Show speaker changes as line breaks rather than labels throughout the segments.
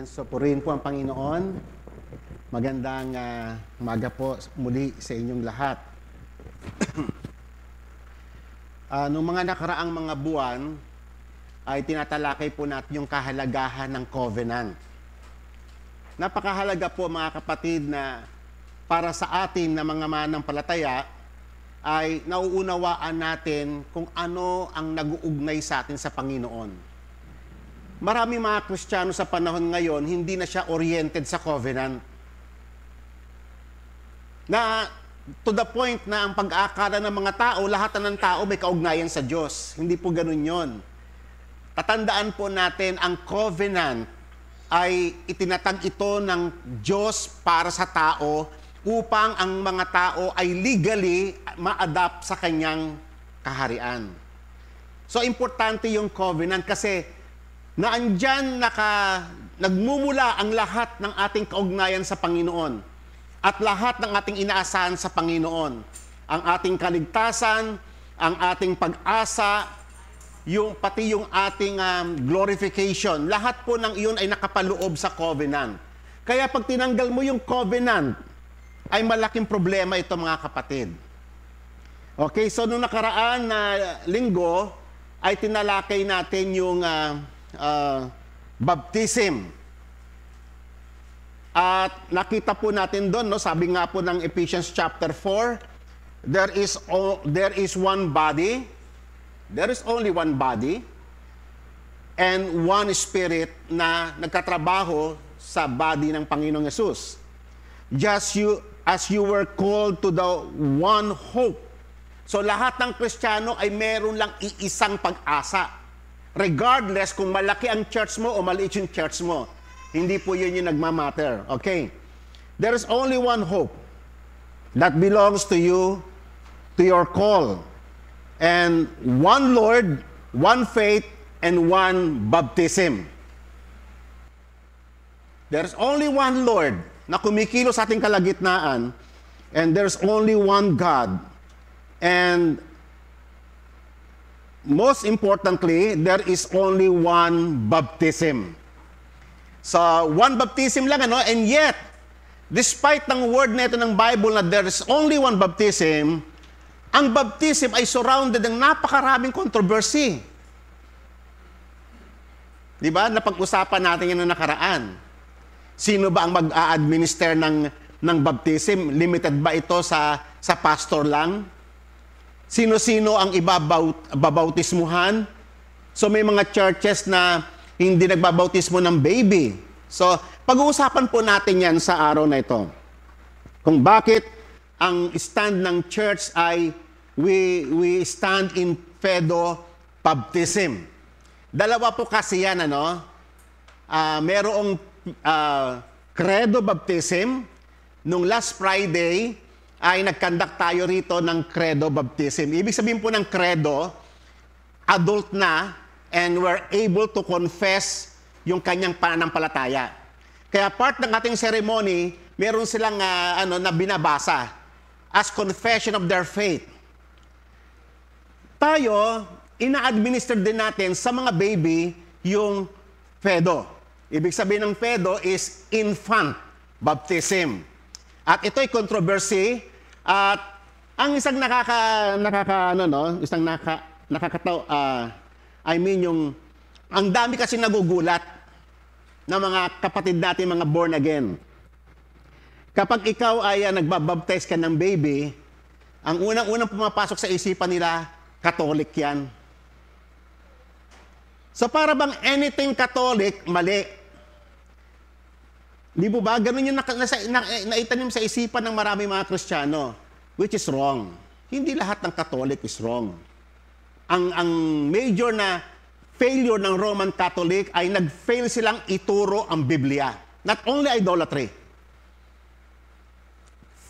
natin. So purihin po ang Panginoon. Magandang umaga po muli sa inyong lahat. Noong mga nakaraang mga buwan, ay tinatalakay po natin yung kahalagahan ng covenant. Napakahalaga po mga kapatid na para sa atin na mga manampalataya ay nauunawaan natin kung ano ang nag-uugnay sa atin sa Panginoon. Marami mga Kristiyano sa panahon ngayon, hindi na siya oriented sa covenant. Na to the point na ang pag-aakala ng mga tao, lahat ng tao may kaugnayan sa Diyos. Hindi po ganun yon. Tatandaan po natin, ang covenant ay itinatag ito ng Diyos para sa tao upang ang mga tao ay legally ma-adapt sa kanyang kaharian. So, importante yung covenant kasi naandyan nagmumula ang lahat ng ating kaugnayan sa Panginoon at lahat ng ating inaasahan sa Panginoon. Ang ating kaligtasan, ang ating pag-asa, pati yung ating glorification. Lahat po ng iyon ay nakapaloob sa covenant. Kaya pag tinanggal mo yung covenant, ay malaking problema ito mga kapatid. Okay, so nung nakaraan na linggo, ay tinalakay natin yung baptism. At nakita po natin doon, no, sabi nga po ng Ephesians chapter 4, there is one body, there is only one body, and one spirit na nagkatrabaho sa body ng Panginoong Yesus. As you were called to the one hope. So lahat ng Kristiyano ay meron lang iisang pag-asa. Regardless kung malaki ang church mo o maliit yung church mo. Hindi po yun yung nagmamatter. Okay? There is only one hope that belongs to you, to your call. And one Lord, one faith, and one baptism. There's only one Lord na kumikilos sa ating kalagitnaan, and there's only one God. And most importantly, there is only one baptism. So, one baptism lang, ano? And yet, despite ng word na ito ng Bible na there is only one baptism, ang baptism ay surrounded ng napakaraming controversy. Di ba? Napag-usapan natin yan noong nakaraan. Sino ba ang mag-a-administer ng baptism? Limited ba ito sa pastor lang? Sino-sino ang ibabautismuhan? So may mga churches na hindi nagbabautismo ng baby. So pag-uusapan po natin yan sa araw na ito. Kung bakit ang stand ng church ay we stand in pedo baptism. Dalawa po kasi yan, ano? Merong credo baptism. Nung last Friday, ay nagkandak tayo rito ng credo baptism. Ibig sabihin po ng credo, adult na, and we're able to confess yung kanyang pananampalataya. Kaya part ng ating ceremony, meron silang na binabasa as confession of their faith. Tayo, ina-administer din natin sa mga baby yung pedo. Ibig sabihin ng pedo is infant baptism. At ito'y controversy. At ang isang ang dami kasi nagugulat ng mga kapatid natin, mga born again. Kapag ikaw ay nagbabaptize ka ng baby, ang unang-unang pumapasok sa isipan nila, Catholic yan. So para bang anything Catholic, mali. Di po ba? Ganun yung naitanim sa isipan ng marami mga Kristiyano, which is wrong. Hindi lahat ng Catholic is wrong. Ang major na failure ng Roman Catholic ay nag-fail silang ituro ang Biblia. Not only idolatry.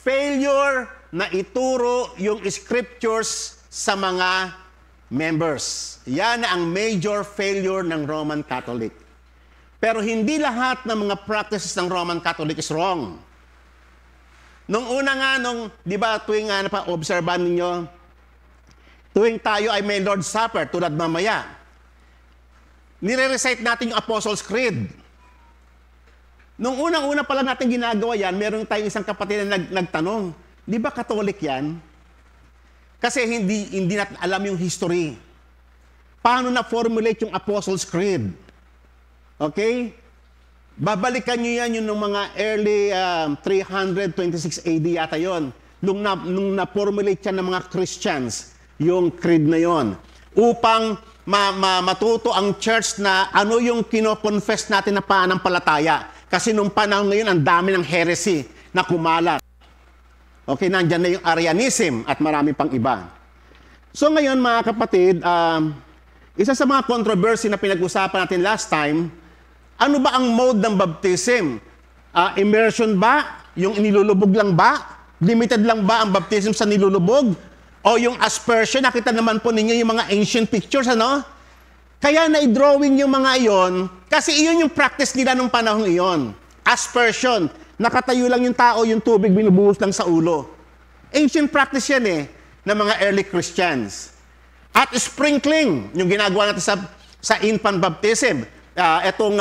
Failure na ituro yung scriptures sa mga members. Yan ang major failure ng Roman Catholic. Pero hindi lahat ng mga practices ng Roman Catholic is wrong. Nung una nga, di ba, tuwing obserban ninyo, tuwing tayo ay may Lord's Supper, tulad mamaya, nire-recite natin yung Apostles' Creed. Nung unang-una pa lang natin ginagawa yan, meron tayong isang kapatid na nagtanong, di ba Katolik yan? Kasi hindi natin alam yung history. Paano na-formulate yung Apostles' Creed? Okay? Babalikan nyo yan yung mga early 326 AD yata yon. Nung na-formulate yan ng mga Christians, yung creed na yon. Upang matuto ang church na ano yung kino-confess natin na pananampalataya. Kasi nung panahon ngayon, ang dami ng heresy na kumalat. Okay, nandyan na yung Arianism at marami pang iba. So ngayon mga kapatid, isa sa mga controversy na pinag-usapan natin last time, ano ba ang mode ng baptism? Immersion ba? Yung inilulubog lang ba? Limited lang ba ang baptism sa nilulubog? O yung aspersion? Nakita naman po ninyo yung mga ancient pictures, ano? Kaya na-drawing yung mga iyon, kasi iyon yung practice nila nung panahon iyon. Aspersion. Nakatayo lang yung tao, yung tubig binubuhos lang sa ulo. Ancient practice yan ng mga early Christians. At sprinkling, yung ginagawa natin sa infant baptism. Etong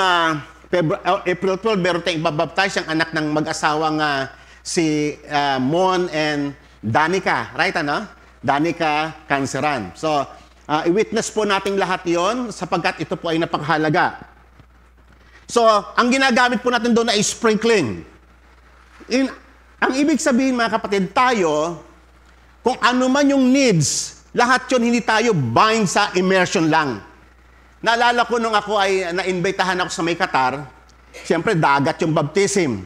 April 12, meron tayong ibabaptize ang anak ng mag-asawang si Mon and Danica. Right, ano? Danica Canceran. So, i-witness po nating lahat yon sapagkat ito po ay napakahalaga. So, ang ginagamit po natin doon ay sprinkling. Ang ibig sabihin mga kapatid, tayo, kung ano man yung needs, lahat yun hindi tayo bind sa immersion lang. Naalala ko nung ako ay na-invitahan ako sa may Qatar, siyempre dagat yung baptism.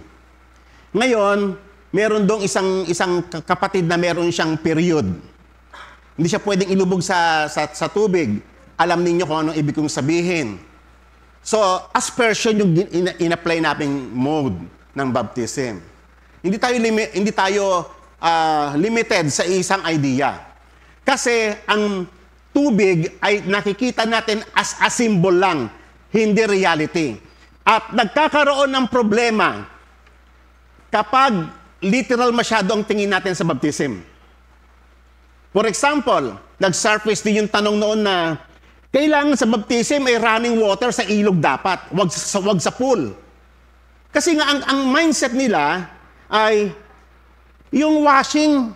Ngayon, meron dong isang kapatid na meron siyang period. Hindi siya pwedeng ilubog sa tubig. Alam ninyo kung anong ibig kong sabihin. So, aspersion yung in-apply nating mode ng baptism. Hindi tayo limited sa isang idea. Kasi ang tubig ay nakikita natin as a symbol lang, hindi reality. At nagkakaroon ng problema kapag literal masyado ang tingin natin sa baptism. For example, nag-surface din yung tanong noon na kailangan sa baptism ay running water sa ilog dapat, wag sa pool. Kasi nga ang mindset nila ay yung washing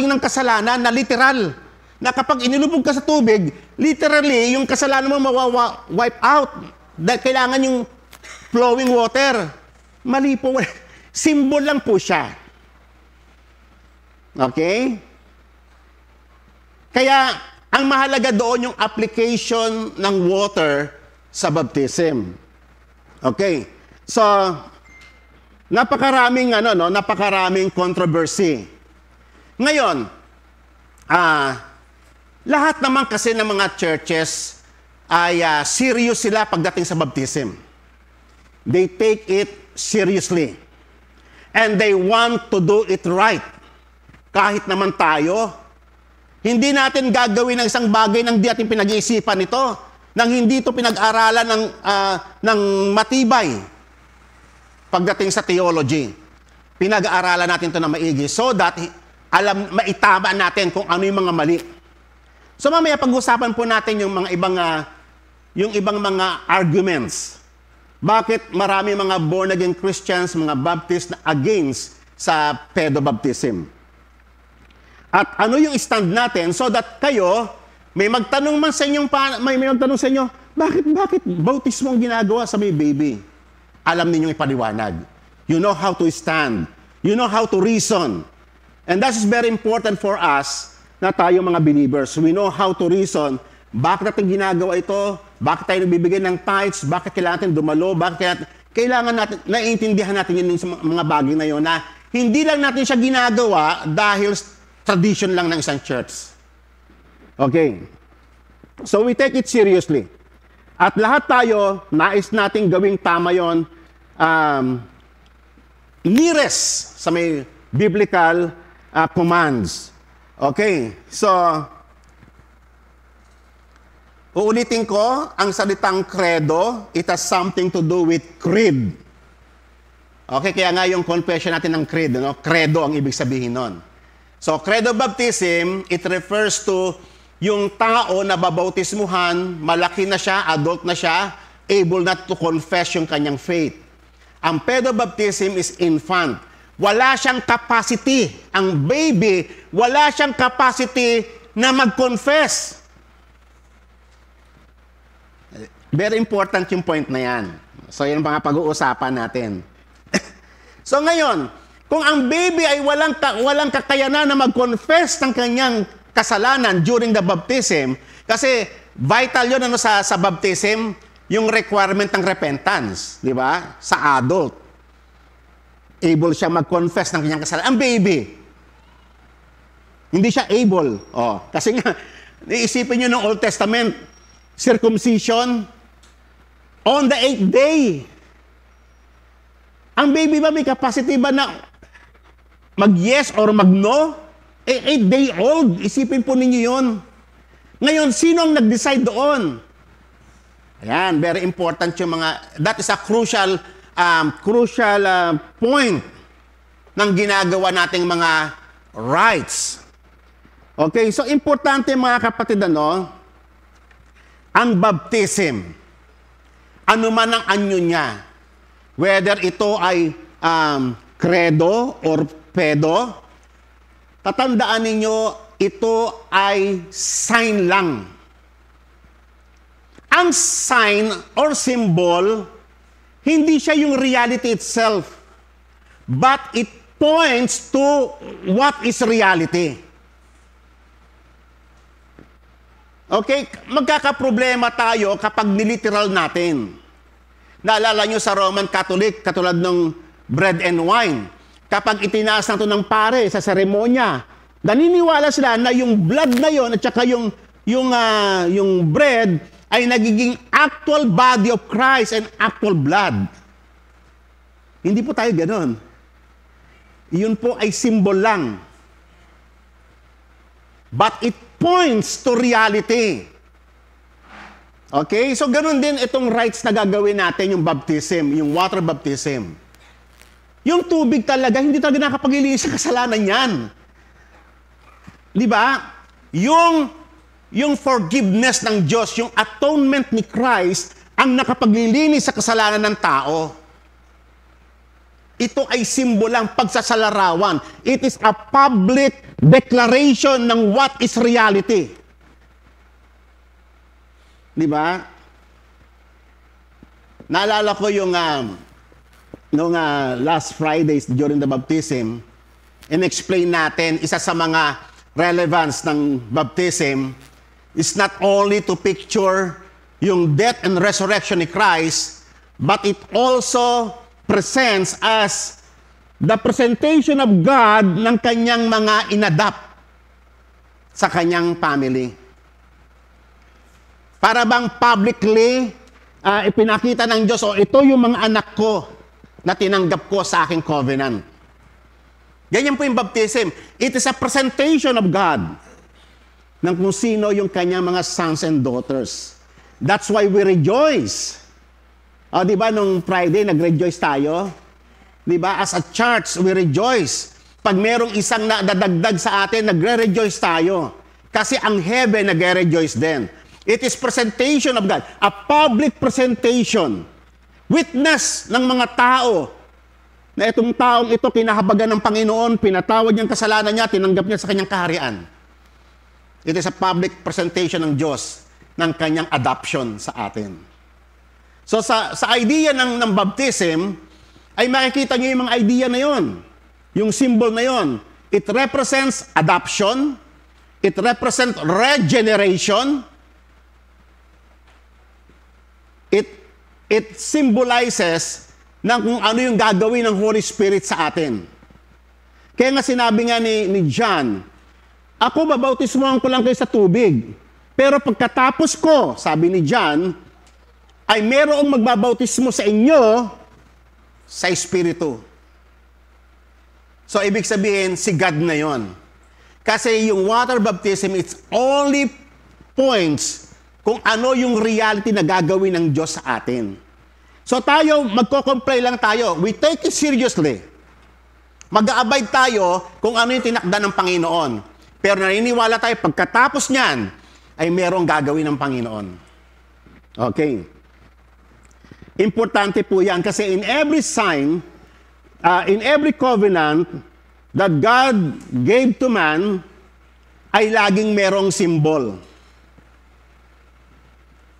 ng kasalanan na literal. Na kapag inilubog ka sa tubig, literally, yung kasalanan mo mawawipe out. Dahil kailangan yung flowing water. Mali po. Symbol lang po siya. Okay? Kaya, ang mahalaga doon yung application ng water sa baptism. Okay? So, napakaraming controversy. Ngayon, lahat naman kasi ng mga churches ay serious sila pagdating sa baptism. They take it seriously. And they want to do it right. Kahit naman tayo, hindi natin gagawin ng isang bagay nang di natin pinag-iisipan ito, nang hindi ito pinag-aralan ng matibay pagdating sa theology. Pinag-aaralan natin ito na maigi so that maitama natin kung ano yung mga mali. So mamaya pag-usapan po natin yung ibang mga arguments. Bakit marami mga born-again Christians, mga Baptists na against sa pedo-baptism? At ano yung stand natin so that kayo, may magtanong man sa inyong, may magtanong sa inyo, bakit bautismo ang ginagawa sa may baby? Alam ninyong ipaliwanag. You know how to stand. You know how to reason. And that is very important for us na tayo mga believers. We know how to reason. Bakit natin ginagawa ito? Bakit tayo nagbibigay ng tithes? Bakit kailangan natin dumalo? Bakit kailangan natin, naiintindihan natin yun sa mga bagay na yun na hindi lang natin siya ginagawa dahil tradition lang ng isang church. Okay. So we take it seriously. At lahat tayo, nais nating gawing tama yun, nearest sa may biblical commands. Okay. So, uulitin ko, ang salitang credo, it has something to do with creed. Okay, kaya nga yung confession natin ng creed, no? Credo ang ibig sabihin nun. So, credo baptism, it refers to yung tao na babautismuhan, malaki na siya, adult na siya, able na to confess yung kanyang faith. Ang pedobaptism is infant. Wala siyang capacity. Ang baby, wala siyang capacity na mag-confess. Very important yung point na yan. So, yan mga pag-uusapan natin. So, ngayon, kung ang baby ay walang kakayanan na mag-confess ng kanyang kasalanan during the baptism, kasi vital yun sa baptism, yung requirement ng repentance, di ba? Sa adult. Able siya mag-confess ng kanyang kasalanan. Ang baby, hindi siya able. Kasi nga, iisipin nyo ng Old Testament, circumcision, on the 8th day. Ang baby ba may capacity ba na mag-yes or mag-no? 8-day-old. Isipin po ninyo yun. Ngayon, sino ang nag-decide doon? Ayan, very important yung mga, that is a crucial point ng ginagawa nating mga rights. Okay, so importante mga kapatid, ang baptism. Ano man ang anyo niya, whether ito ay credo or pedo, tatandaan ninyo, ito ay sign lang. Ang sign or symbol, hindi siya yung reality itself, but it points to what is reality. Okay, magkakaproblema tayo kapag niliteral natin. Naalala nyo sa Roman Catholic, katulad ng bread and wine. Kapag itinaas na ito ng pare sa seremonya, naniniwala sila na yung blood na yon at saka yung bread ay nagiging actual body of Christ and actual blood. Hindi po tayo ganon. Yun po ay symbol lang. But it points to reality. Okay? So, ganun din itong rites na gagawin natin, yung baptism, yung water baptism. Yung tubig talaga, hindi talaga nakapaglilinis sa kasalanan yan. Di ba? Yung forgiveness ng Diyos, yung atonement ni Christ, ang nakapaglilinis sa kasalanan ng tao. Ito ay simbolang pagsasalarawan. It is a public declaration ng what is reality. Di ba? Naalala ko yung last Fridays during the baptism, in-explain natin, isa sa mga relevance ng baptism is not only to picture yung death and resurrection ni Christ, but it also presents as the presentation of God ng kanyang mga inadapt sa kanyang family. Para bang publicly ipinakita ng Diyos, ito yung mga anak ko na tinanggap ko sa aking covenant. Ganyan po yung baptism. It is a presentation of God ng kung sino yung kanyang mga sons and daughters. That's why we rejoice. Di ba, nung Friday, nag-rejoice tayo? Di ba, as a church, we rejoice. Pag merong isang nadadagdag sa atin, nagre-rejoice tayo. Kasi ang heaven, nagre-rejoice din. It is presentation of God. A public presentation. Witness ng mga tao na itong taong ito, kinahabagan ng Panginoon, pinatawad niyang kasalanan niya, tinanggap niya sa kanyang kaharian. It is a public presentation ng Diyos ng kanyang adoption sa atin. So sa idea ng baptism, ay makikita niyo yung mga idea na yon. Yung symbol na yon. It represents adoption. It represents regeneration. It symbolizes ng kung ano yung gagawin ng Holy Spirit sa atin. Kaya nga sinabi nga ni John, ako babautismohan ko lang kayo sa tubig. Pero pagkatapos ko, sabi ni John, ay merong magbabautismo sa inyo sa Espiritu. So, ibig sabihin, si God na yon. Kasi yung water baptism, it's only points kung ano yung reality na gagawin ng Diyos sa atin. So, tayo, magko-comply lang tayo. We take it seriously. Mag-a-abide tayo kung ano yung tinakda ng Panginoon. Pero naniniwala tayo, pagkatapos niyan, ay merong gagawin ng Panginoon. Okay. Importante po yan kasi in every sign, in every covenant that God gave to man, ay laging merong symbol.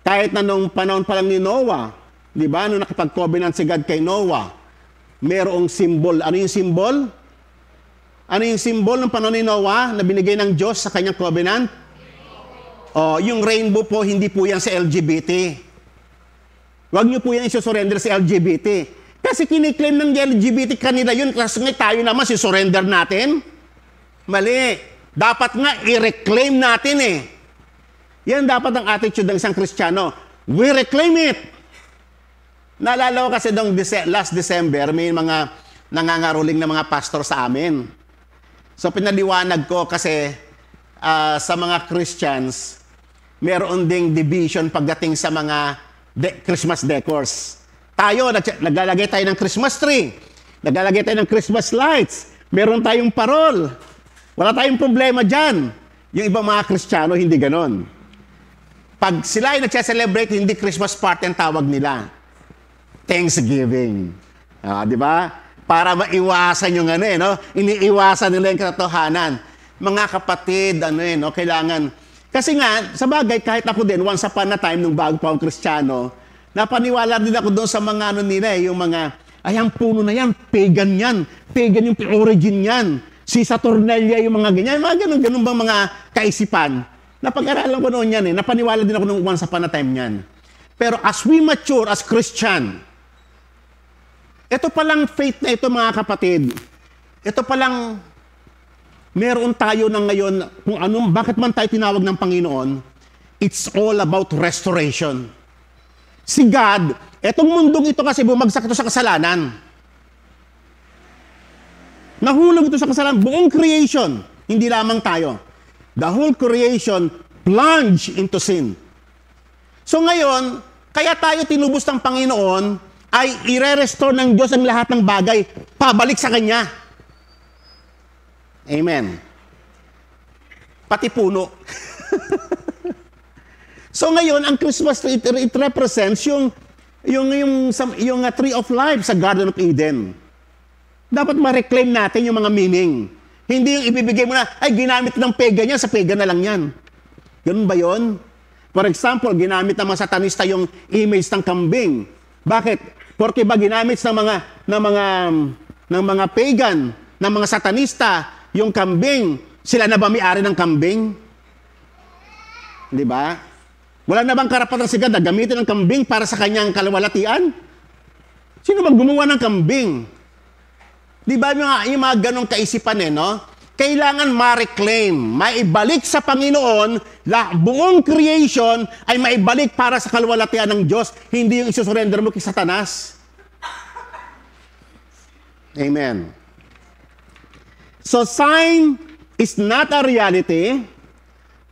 Kahit na nung panahon pa lang ni Noah, di ba, nung nakipag-covenant si God kay Noah, merong symbol. Ano yung symbol? Ano yung symbol ng panahon ni Noah na binigay ng Diyos sa kanyang covenant? Oh, yung rainbow po, hindi po yan sa LGBT. Huwag niyo po yan isusurrender sa LGBT. Kasi kiniklaim ng LGBT kanila yun, kasi nga tayo naman si-surrender natin. Mali. Dapat nga i-reclaim natin eh. Yan dapat ang attitude ng isang Kristiyano. We reclaim it. Naalala ko kasi last December, may mga nangangaruling na mga pastor sa amin. So pinaliwanag ko kasi sa mga Christians, meron ding division pagdating sa mga Christmas decors. Tayo, naglalagay tayo ng Christmas tree. Naglalagay tayo ng Christmas lights. Meron tayong parol. Wala tayong problema dyan. Yung ibang mga Kristiyano, hindi ganon. Pag sila ay nagse-celebrate, hindi Christmas party ang tawag nila. Thanksgiving. Di ba? Para maiwasan yung no? Iniiwasan nila yung katotohanan. Mga kapatid, kailangan. Kasi nga, sa bagay, kahit ako din, once upon a time, nung bago pa akong Kristiyano, napaniwala din ako doon sa mga nila, yung mga, ang puno na yan, pagan yan. Pagan yung origin yan. Si Saturnalia, yung mga ganyan. Mga ganun bang mga kaisipan. Napag-aralan ko noon yan Napaniwala din ako nung once upon a time yan. Pero as we mature as Christian, ito palang faith na ito mga kapatid, ito palang meron tayo na ngayon, kung bakit man tayo tinawag ng Panginoon, it's all about restoration. Si God, etong mundong ito kasi bumagsak ito sa kasalanan. Nahulog ito sa kasalanan, buong creation, hindi lamang tayo. The whole creation plunged into sin. So ngayon, kaya tayo tinubos ng Panginoon, ay i-restore ng Diyos ang lahat ng bagay, pabalik sa Kanya. Amen. Pati puno. So ngayon, ang Christmas tree, it represents yung tree of life sa Garden of Eden. Dapat ma-reclaim natin yung mga meaning. Hindi yung ibibigay mo na, ginamit ng pagan yan, sa pagan na lang yan. Ganun ba yun? For example, ginamit ng mga satanista yung image ng kambing. Bakit? Porque ba ginamit ng mga pagan, ng mga satanista, yung kambing, sila na ba may-ari ng kambing? Di ba? Wala na bang karapatan si God na gamitin ng kambing para sa kanyang kalawalatian? Sino bang gumawa ng kambing? Di ba yung mga ganong kaisipan no? Kailangan ma-reclaim, maibalik sa Panginoon, buong creation ay maibalik para sa kalwalatian ng Diyos, hindi yung isusurrender mo kay Satanas. Amen. So sign is not a reality,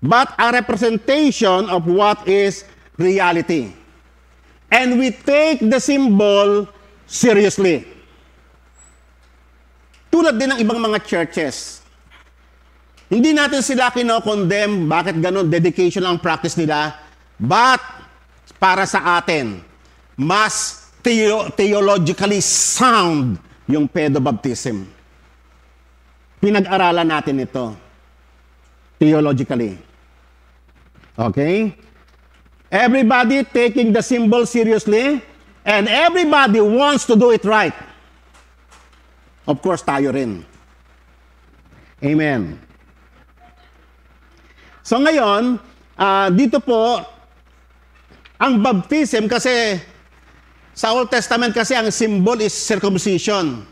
but a representation of what is reality. And we take the symbol seriously. Tulad din ng ibang mga churches. Hindi natin sila kino-condemn, bakit ganun, dedication ang practice nila. But, para sa atin, mas theologically sound yung pedobaptism. Pinag-aralan natin ito. Theologically. Okay? Everybody taking the symbol seriously, and everybody wants to do it right. Of course, tayo rin. Amen. So ngayon, dito po, ang baptism kasi, sa Old Testament kasi ang symbol is circumcision.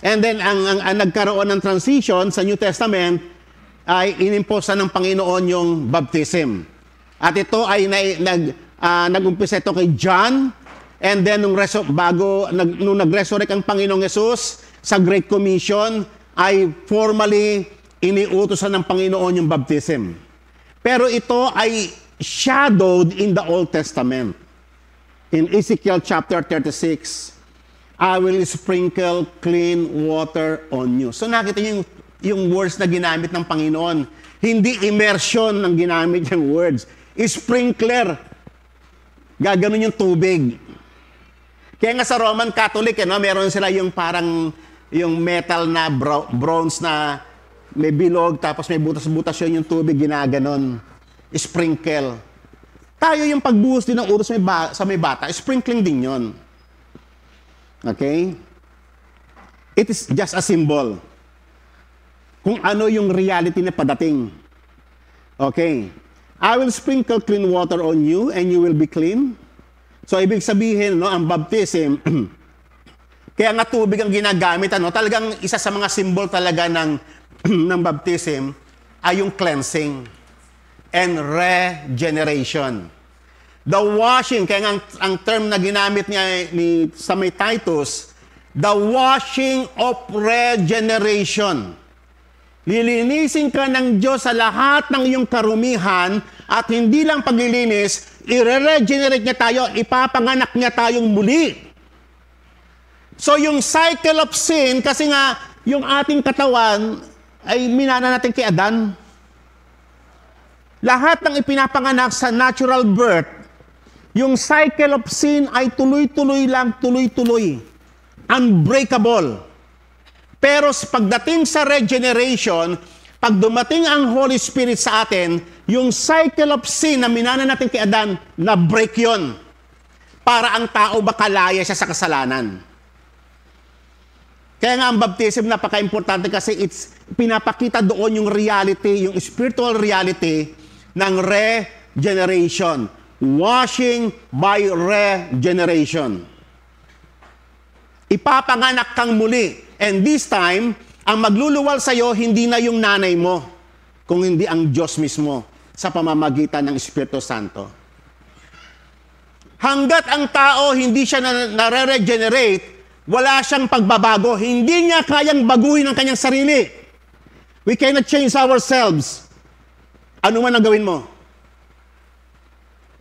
And then, ang nagkaroon ng transition sa New Testament, ay inimposa ng Panginoon yung baptism. At ito ay nag-umpisa ito kay John, and then nung nag-resurrect ang Panginoong Yesus, sa Great Commission ay formally iniutosan ng Panginoon yung baptism. Pero ito ay shadowed in the Old Testament. In Ezekiel chapter 36, I will sprinkle clean water on you. So nakita niyo yung words na ginamit ng Panginoon. Hindi immersion ang ginamit yung words. Sprinkler. Gaganon yung tubig. Kaya nga sa Roman Catholic, meron sila yung parang yung metal na bronze na may bilog, tapos may butas-butas yun yung tubig, ginaganon. Sprinkle. Tayo yung pagbuhos din ng uros sa may bata, sprinkling din yon. Okay? It is just a symbol. Kung ano yung reality na padating. Okay. I will sprinkle clean water on you and you will be clean. So, ibig sabihin, ang baptism, kaya nga tubig ang ginagamit, talagang isa sa mga symbol talaga ng baptism ay yung cleansing and regeneration. The washing, kaya nga ang term na ginamit niya sa may Titus, the washing of regeneration. Lilinisin ka ng Diyos sa lahat ng iyong karumihan at hindi lang paglilinis, i-regenerate niya tayo, ipapanganak niya tayong muli. So yung cycle of sin, kasi nga yung ating katawan ay minana natin kay Adan. Lahat ng ipinapanganak sa natural birth, yung cycle of sin ay tuloy-tuloy lang, tuloy-tuloy. Unbreakable. Pero pagdating sa regeneration, pag dumating ang Holy Spirit sa atin, yung cycle of sin na minana natin kay Adan, na-break yun. Para ang tao makalaya siya sa kasalanan. Kaya nga ang baptism napaka-importante kasi pinapakita doon yung reality, yung spiritual reality ng regeneration. Washing by regeneration. Ipapanganak kang muli. And this time, ang magluluwal sa'yo, hindi na yung nanay mo, kung hindi ang Diyos mismo sa pamamagitan ng Espiritu Santo. Hanggat ang tao hindi siya nare-regenerate, wala siyang pagbabago. Hindi niya kayang baguhin ang kanyang sarili. We cannot change ourselves. Ano man ang gawin mo?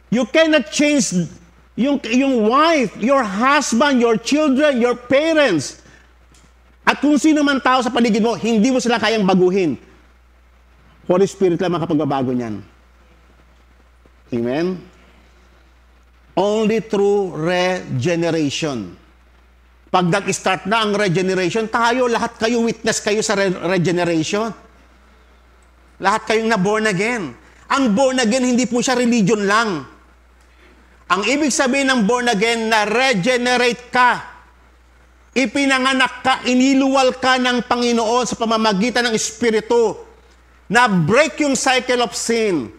You cannot change yung wife, your husband, your children, your parents. At kung sino man tao sa paligid mo, hindi mo sila kayang baguhin. Holy Spirit lang makapagbabago niyan. Amen? Only through regeneration. Pag nag-start na ang regeneration, lahat kayo witness kayo sa regeneration. Lahat kayong na-born again. Ang born again, hindi po siya religion lang. Ang ibig sabihin ng born again, na regenerate ka. Ipinanganak ka, iniluwal ka ng Panginoon sa pamamagitan ng Espiritu. Na-break yung cycle of sin.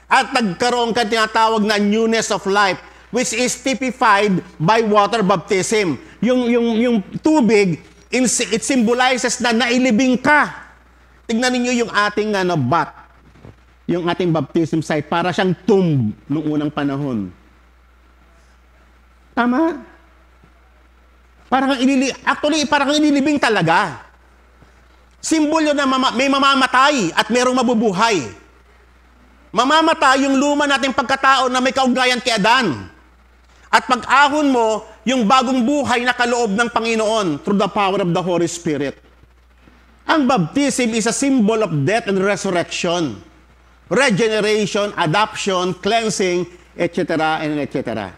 At nagkaroon ka tinatawag na newness of life, which is typified by water baptism. Yung tubig, it symbolizes na nailibing ka. Tignan ninyo yung ating bath. Yung ating baptism site, para siyang tomb noong unang panahon. Tama? Parang inilibing talaga. Simbolo na may mamamatay at merong mabubuhay. Mamamatay yung luma nating pagkatao na may kaugnayan kay Adan. At pag-ahon mo, yung bagong buhay na kaloob ng Panginoon through the power of the Holy Spirit. Ang baptism is a symbol of death and resurrection. Regeneration, adoption, cleansing, etc. and etc.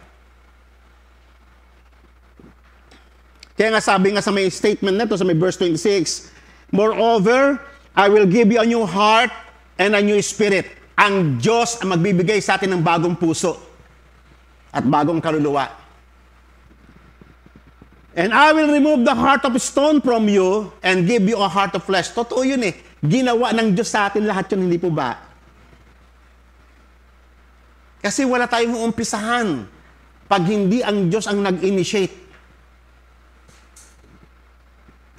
Kaya nga sabi nga sa may statement na to, sa may verse 26, moreover, I will give you a new heart and a new spirit. Ang Diyos ang magbibigay sa atin ng bagong puso at bagong kaluluwa. And I will remove the heart of stone from you and give you a heart of flesh. Totoo yun eh. Ginawa ng Diyos sa atin lahat yun, hindi po ba? Kasi wala tayong uumpisahan pag hindi ang Diyos ang nag-initiate.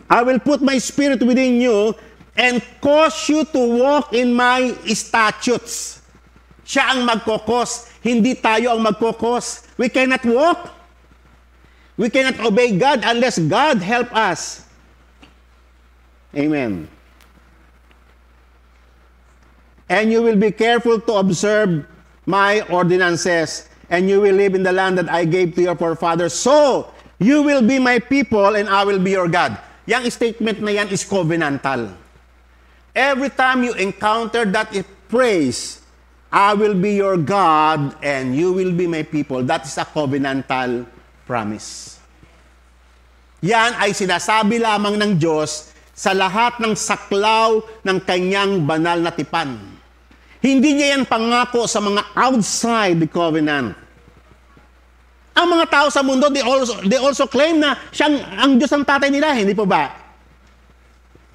I will put my spirit within you and cause you to walk in my statutes. Siya ang magkokos, hindi tayo ang magkokos. We cannot walk. We cannot obey God unless God help us. Amen. And you will be careful to observe my ordinances, and you will live in the land that I gave to your forefathers. So, you will be my people, and I will be your God. Yang statement na yan is covenantal. Every time you encounter that phrase, I will be your God and you will be my people, that is a covenantal promise. Yan ay sinasabi lamang ng Diyos sa lahat ng saklaw ng kanyang banal na tipan. Hindi niya yan pangako sa mga outside the covenant. Ang mga tao sa mundo, they also claim na siyang ang Diyos ang tatay nila, hindi po ba?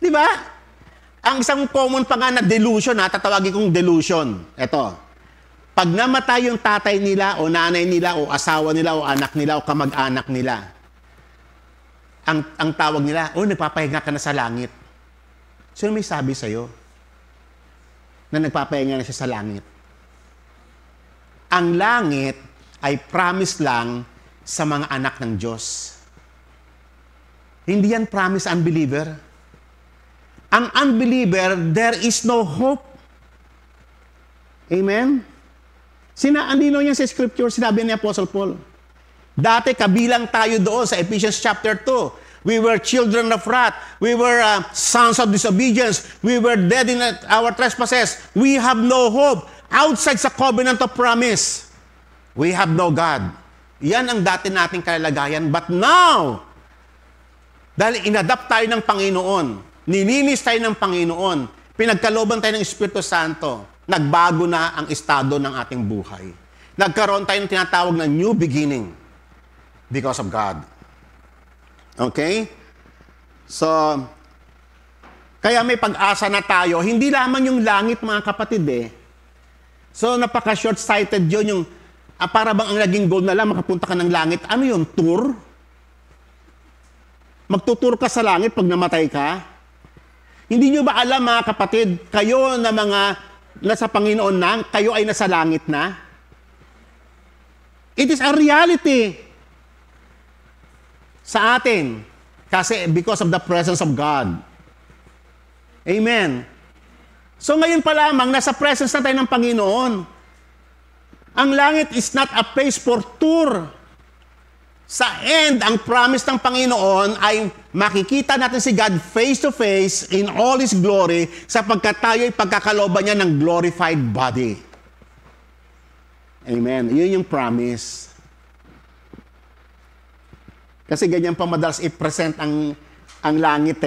Di ba? Ang isang common pa nga na delusion, tatawagin kong delusion. Ito, pag namatay yung tatay nila o nanay nila o asawa nila o anak nila o kamag-anak nila, ang tawag nila, nagpapahinga ka na sa langit. Sino may sabi sa'yo na nagpapahinga na siya sa langit? Ang langit ay promise lang sa mga anak ng Diyos. Hindi yan promise unbeliever. Ang unbeliever, there is no hope. Amen? Andino niya sa scripture, sinabi ni Apostle Paul. Dati kabilang tayo doon sa Ephesians chapter 2. We were children of wrath. We were sons of disobedience. We were dead in our trespasses. We have no hope. Outside sa covenant of promise, we have no God. Yan ang dati nating kalagayan. But now, dahil inadapt tayo ng Panginoon, nilinis tayo ng Panginoon, pinagkalooban tayo ng Espiritu Santo, nagbago na ang estado ng ating buhay. Nagkaroon tayo ng tinatawag na new beginning because of God. Okay? So, kaya may pag-asa na tayo. Hindi lamang yung langit, mga kapatid So, napaka-short-sighted yun. Yung, para bang ang naging goal na lang, makapunta ka ng langit. Ano yun? Tour? Magtutour ka sa langit pag namatay ka? Hindi nyo ba alam, mga kapatid, kayo na mga nasa Panginoon na, kayo ay nasa langit na? It is a reality sa atin. Kasi because of the presence of God. Amen. So ngayon pa lamang, nasa presence na tayo ng Panginoon. Ang langit is not a place for tour. Sa end, ang promise ng Panginoon ay makikita natin si God face to face in all His glory sapagkat tayo ay pagkakalooban niya ng glorified body. Amen. Yun yung promise. Kasi ganyan pa madalas i-present ang langit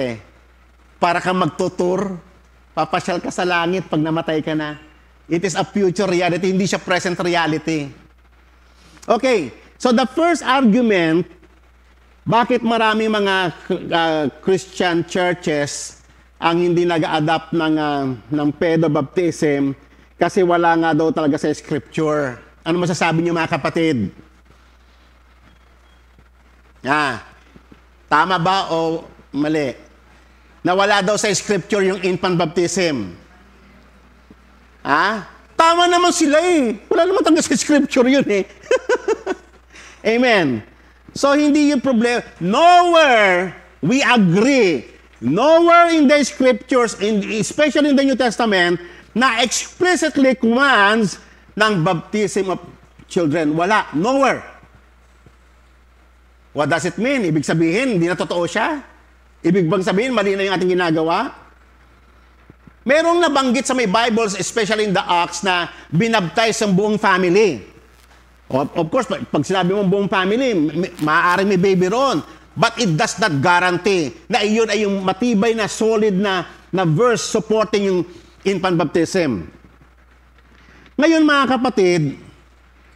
Para kang magtutur, papasyal ka sa langit pag namatay ka na. It is a future reality, hindi siya present reality. Okay, so the first argument, bakit maraming mga Christian churches ang hindi nag-adapt ng pedo-baptism kasi wala nga daw talaga sa scripture. Ano masasabi niyo, mga kapatid? Tama ba o mali? Na wala daw sa scripture yung infant baptism. Tama naman sila Wala naman talaga sa scripture yun Amen. So, hindi yung problema. Nowhere we agree. Nowhere in the scriptures, especially in the New Testament, na explicitly commands ng baptism of children. Wala. Nowhere. What does it mean? Ibig sabihin, hindi na totoo siya? Ibig bang sabihin, mali na yung ating ginagawa? Merong nabanggit sa may Bibles, especially in the Acts, na binabtize ang buong family. Of course, pag sinabi mo buong family, maaaring may baby ron. But it does not guarantee na iyon ay yung matibay na solid na verse supporting yung infant baptism. Ngayon, mga kapatid,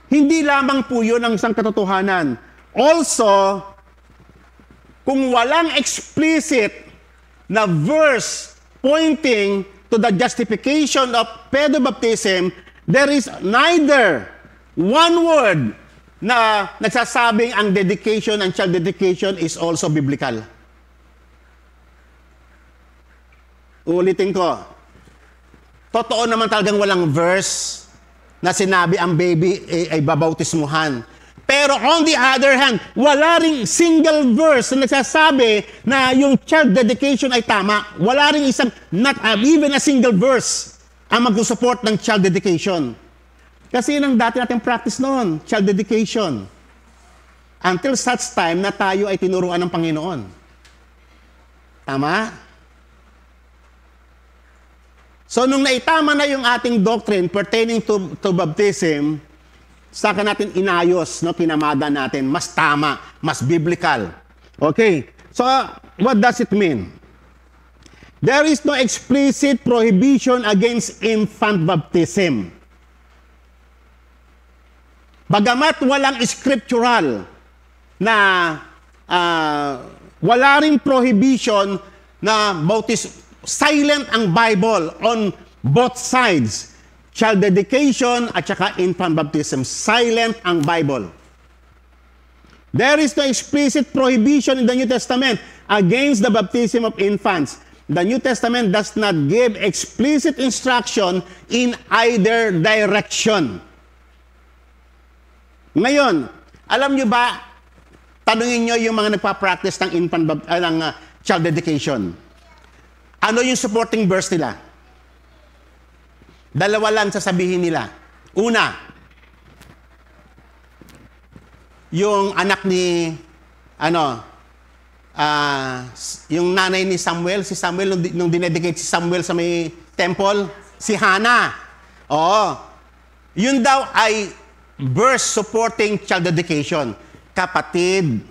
hindi lamang po yun ang isang katotohanan. Also, kung walang explicit na verse pointing to the justification of pedobaptism, there is neither one word na nagsasabing ang dedication and child dedication is also biblical. Ulitin ko. Totoo naman talagang walang verse na sinabi ang baby ay babautismuhan. Pero on the other hand, wala ring single verse na nagsasabi na yung child dedication ay tama. Wala ring not even a single verse ang mag-support ng child dedication. Kasi yun ang dati natin practice noon, child dedication. Until such time na tayo ay tinuruan ng Panginoon. Tama? So nung naitama na yung ating doctrine pertaining to baptism, saka natin inayos, pinamada natin, mas tama, mas biblical. Okay, so what does it mean? There is no explicit prohibition against infant baptism. Bagamat walang scriptural na wala ring prohibition na silent ang Bible on both sides. Child dedication at saka infant baptism. Silent ang Bible. There is no explicit prohibition in the New Testament against the baptism of infants. The New Testament does not give explicit instruction in either direction. Ngayon, alam nyo ba, tanungin nyo yung mga nagpa-practice ng child dedication. Ano yung supporting verse nila? Dalawa lang sasabihin nila. Una, yung anak ni, yung nanay ni Samuel, si Samuel, nung dinedicate si Samuel sa may temple, si Hannah. Oo. Yun daw ay verse supporting child dedication. Kapatid,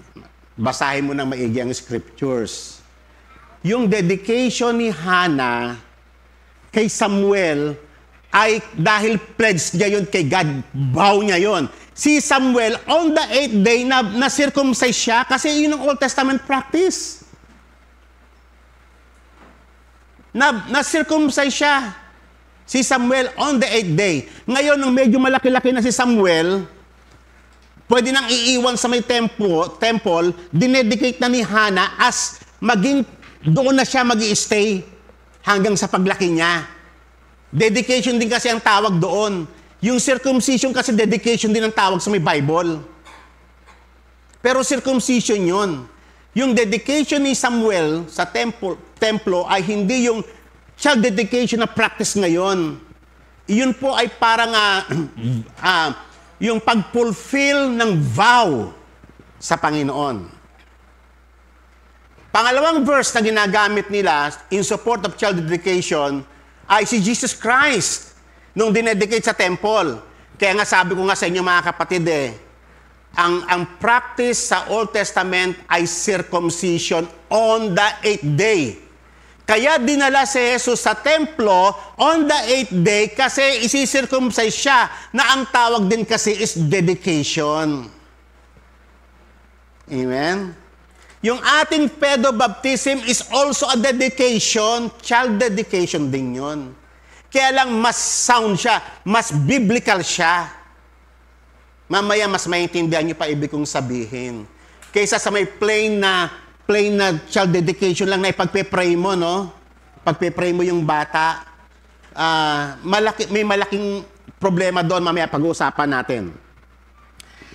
basahin mo ng maigi ang scriptures. Yung dedication ni Hannah kay Samuel ay dahil pledge niya yun kay God, vow niya yun. Si Samuel, on the 8th day, na-circumcise siya kasi yun ang Old Testament practice. Na-circumcise siya. Si Samuel on the 8th day. Ngayon, nung medyo malaki-laki na si Samuel, pwede nang iiwan sa may temple, dinedicate na ni Hannah as maging doon na siya mag-i-stay hanggang sa paglaki niya. Dedication din kasi ang tawag doon. Yung circumcision kasi dedication din ang tawag sa may Bible. Pero circumcision yun. Yung dedication ni Samuel sa templo ay hindi yung child dedication na practice ngayon. Iyon po ay parang yung pag-fulfill ng vow sa Panginoon. Pangalawang verse na ginagamit nila in support of child dedication ay si Jesus Christ nung dinedicate sa temple. Kaya nga sabi ko nga sa inyo mga kapatid ang practice sa Old Testament ay circumcision on the 8th day. Kaya dinala si Jesus sa templo on the 8th day kasi isi-circumcise siya na ang tawag din kasi is dedication. Amen? Yung ating pedobaptism is also a dedication, child dedication din yun. Kaya lang mas sound siya, mas biblical siya. Mamaya mas maintindihan niyo pa ibig kong sabihin. Kaysa sa may plain na child dedication lang na ipagpe-pray mo, no? Pagpe-pray mo yung bata. May malaking problema doon, mamaya pag-uusapan natin.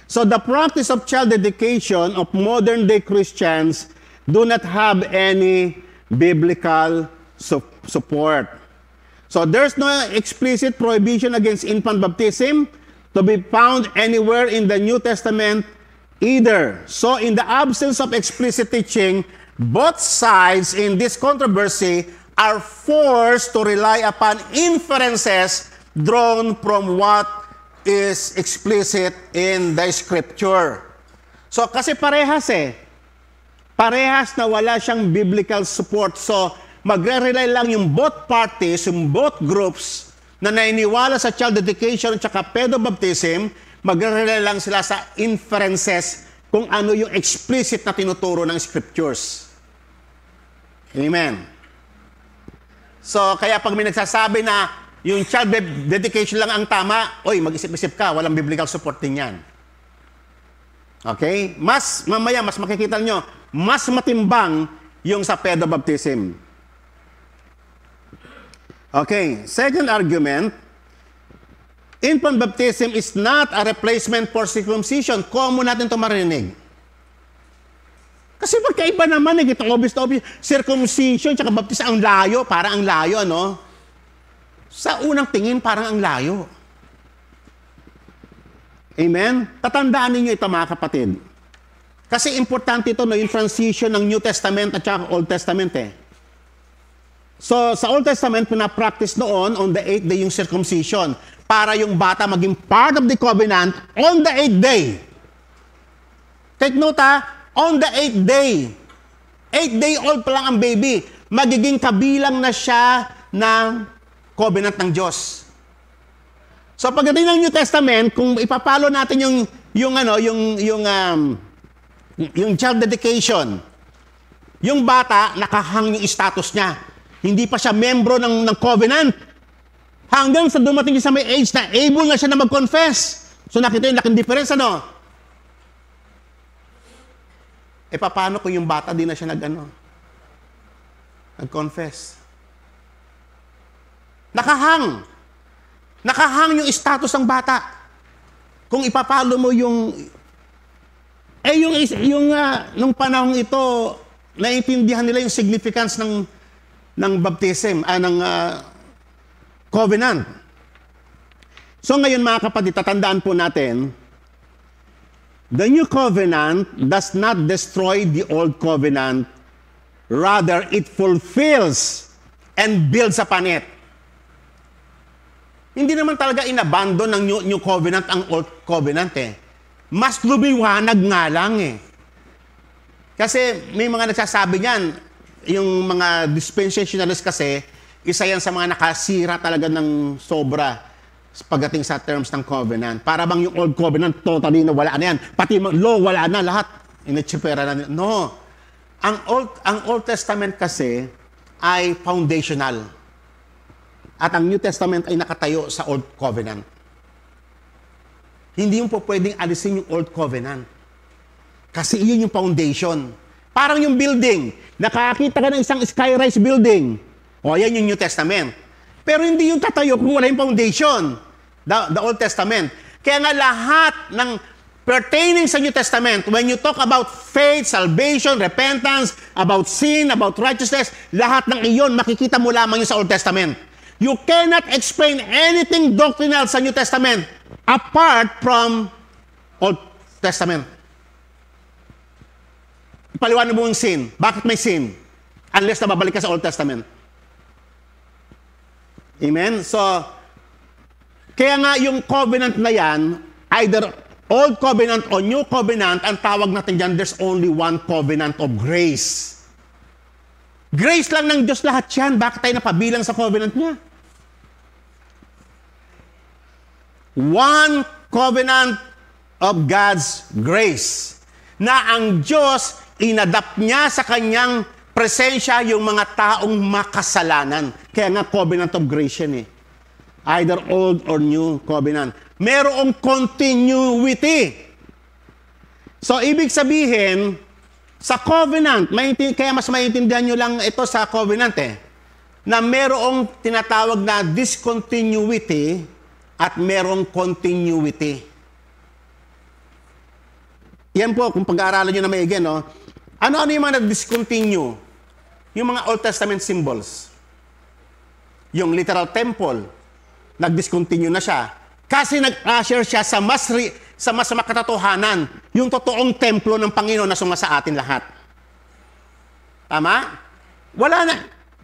So the practice of child dedication of modern day Christians do not have any biblical support. So there's no explicit prohibition against infant baptism to be found anywhere in the New Testament either. So in the absence of explicit teaching, both sides in this controversy are forced to rely upon inferences drawn from what is explicit in the scripture. So kasi parehas na wala siyang biblical support. So magre-rely lang yung both parties, yung both groups na nainiwala sa child dedication at saka pedobaptism, magre-rely lang sila sa inferences kung ano yung explicit na tinuturo ng scriptures. Amen. So, kaya pag may nagsasabi na yung child dedication lang ang tama, mag-isip-isip ka, walang biblical support din yan. Okay? Mamaya, mas makikita nyo, mas matimbang yung sa pedobaptism. Okay, second argument, infant baptism is not a replacement for circumcision. Common natin ito marinig. Kasi magkaiba naman itong obvious. Circumcision at baptism, ang layo, parang ang layo, ano? Sa unang tingin, parang ang layo. Amen? Tatandaan ninyo ito mga kapatid. Kasi importante ito, no, yung transition ng New Testament at saka Old Testament So, sa Old Testament, pinapractice noon on the 8th day yung circumcision para yung bata maging part of the covenant on the 8th day. Take note On the 8th day, 8-day-old pa lang ang baby, magiging kabilang na siya ng covenant ng Diyos. So pagdating ng New Testament, kung ipapalo natin yung child dedication, yung bata, nakahang yung status niya. Hindi pa siya membro ng covenant. Hanggang sa dumating siya sa may age na able na siya na mag-confess. So nakita yung laking difference, ano? E paano kung yung bata di na siya nag-confess? Nakahang. Nakahang yung status ng bata. Kung ipapalo mo nung panahong ito, naiintindihan nila yung significance ng baptism, ng covenant. So ngayon mga kapatid, tatandaan po natin, the new covenant does not destroy the old covenant, rather it fulfills and builds upon it. Hindi naman talaga inabandon ng new covenant ang old covenant eh. Mas lumiwanag nga lang eh. Kasi may mga nagsasabi niyan, yung mga dispensationalists kasi, isa yan sa mga nakasira talaga ng sobra pagdating sa terms ng covenant. Para bang yung old covenant, totally na wala na yan. Pati law, wala na lahat. Initsipera na. No. Ang Old Testament kasi ay foundational. At ang New Testament ay nakatayo sa Old Covenant. Hindi yung po pwedeng alisin yung Old Covenant. Kasi iyon yung foundation. Parang yung building. Nakakita ka ng isang sky-rise building. O, yan yung New Testament. Pero hindi yung tatayo kung wala yung foundation. The Old Testament. Kaya nga lahat ng pertaining sa New Testament, when you talk about faith, salvation, repentance, about sin, about righteousness, lahat ng iyon, makikita mo lamang yun sa Old Testament. You cannot explain anything doctrinal sa New Testament apart from Old Testament. Paliwanag mo yung sin. Bakit may sin? Unless na babalik ka sa Old Testament. Amen? So, kaya nga yung covenant na yan, either Old Covenant o New Covenant, ang tawag natin dyan, there's only one covenant of grace. Grace lang ng Diyos lahat yan. Bakit tayo napabilang sa covenant niya? One covenant of God's grace. Na ang Diyos, inadapt niya sa kanyang presensya yung mga taong makasalanan. Kaya nga covenant of grace yan eh. Either old or new covenant. Merong continuity. So, ibig sabihin, sa covenant, kaya mas maintindihan nyo lang ito sa covenant eh, na merong tinatawag na discontinuity at merong continuity. Yan po, kung pag-aaralan nyo na maigi, no? Ano-ano yung mga nag-discontinue? Yung mga Old Testament symbols. Yung literal temple, nag-discontinue na siya. Kasi nag-usher siya sa mas makatotohanan, yung totoong templo ng Panginoon na sumasa atin lahat. Tama? Wala na.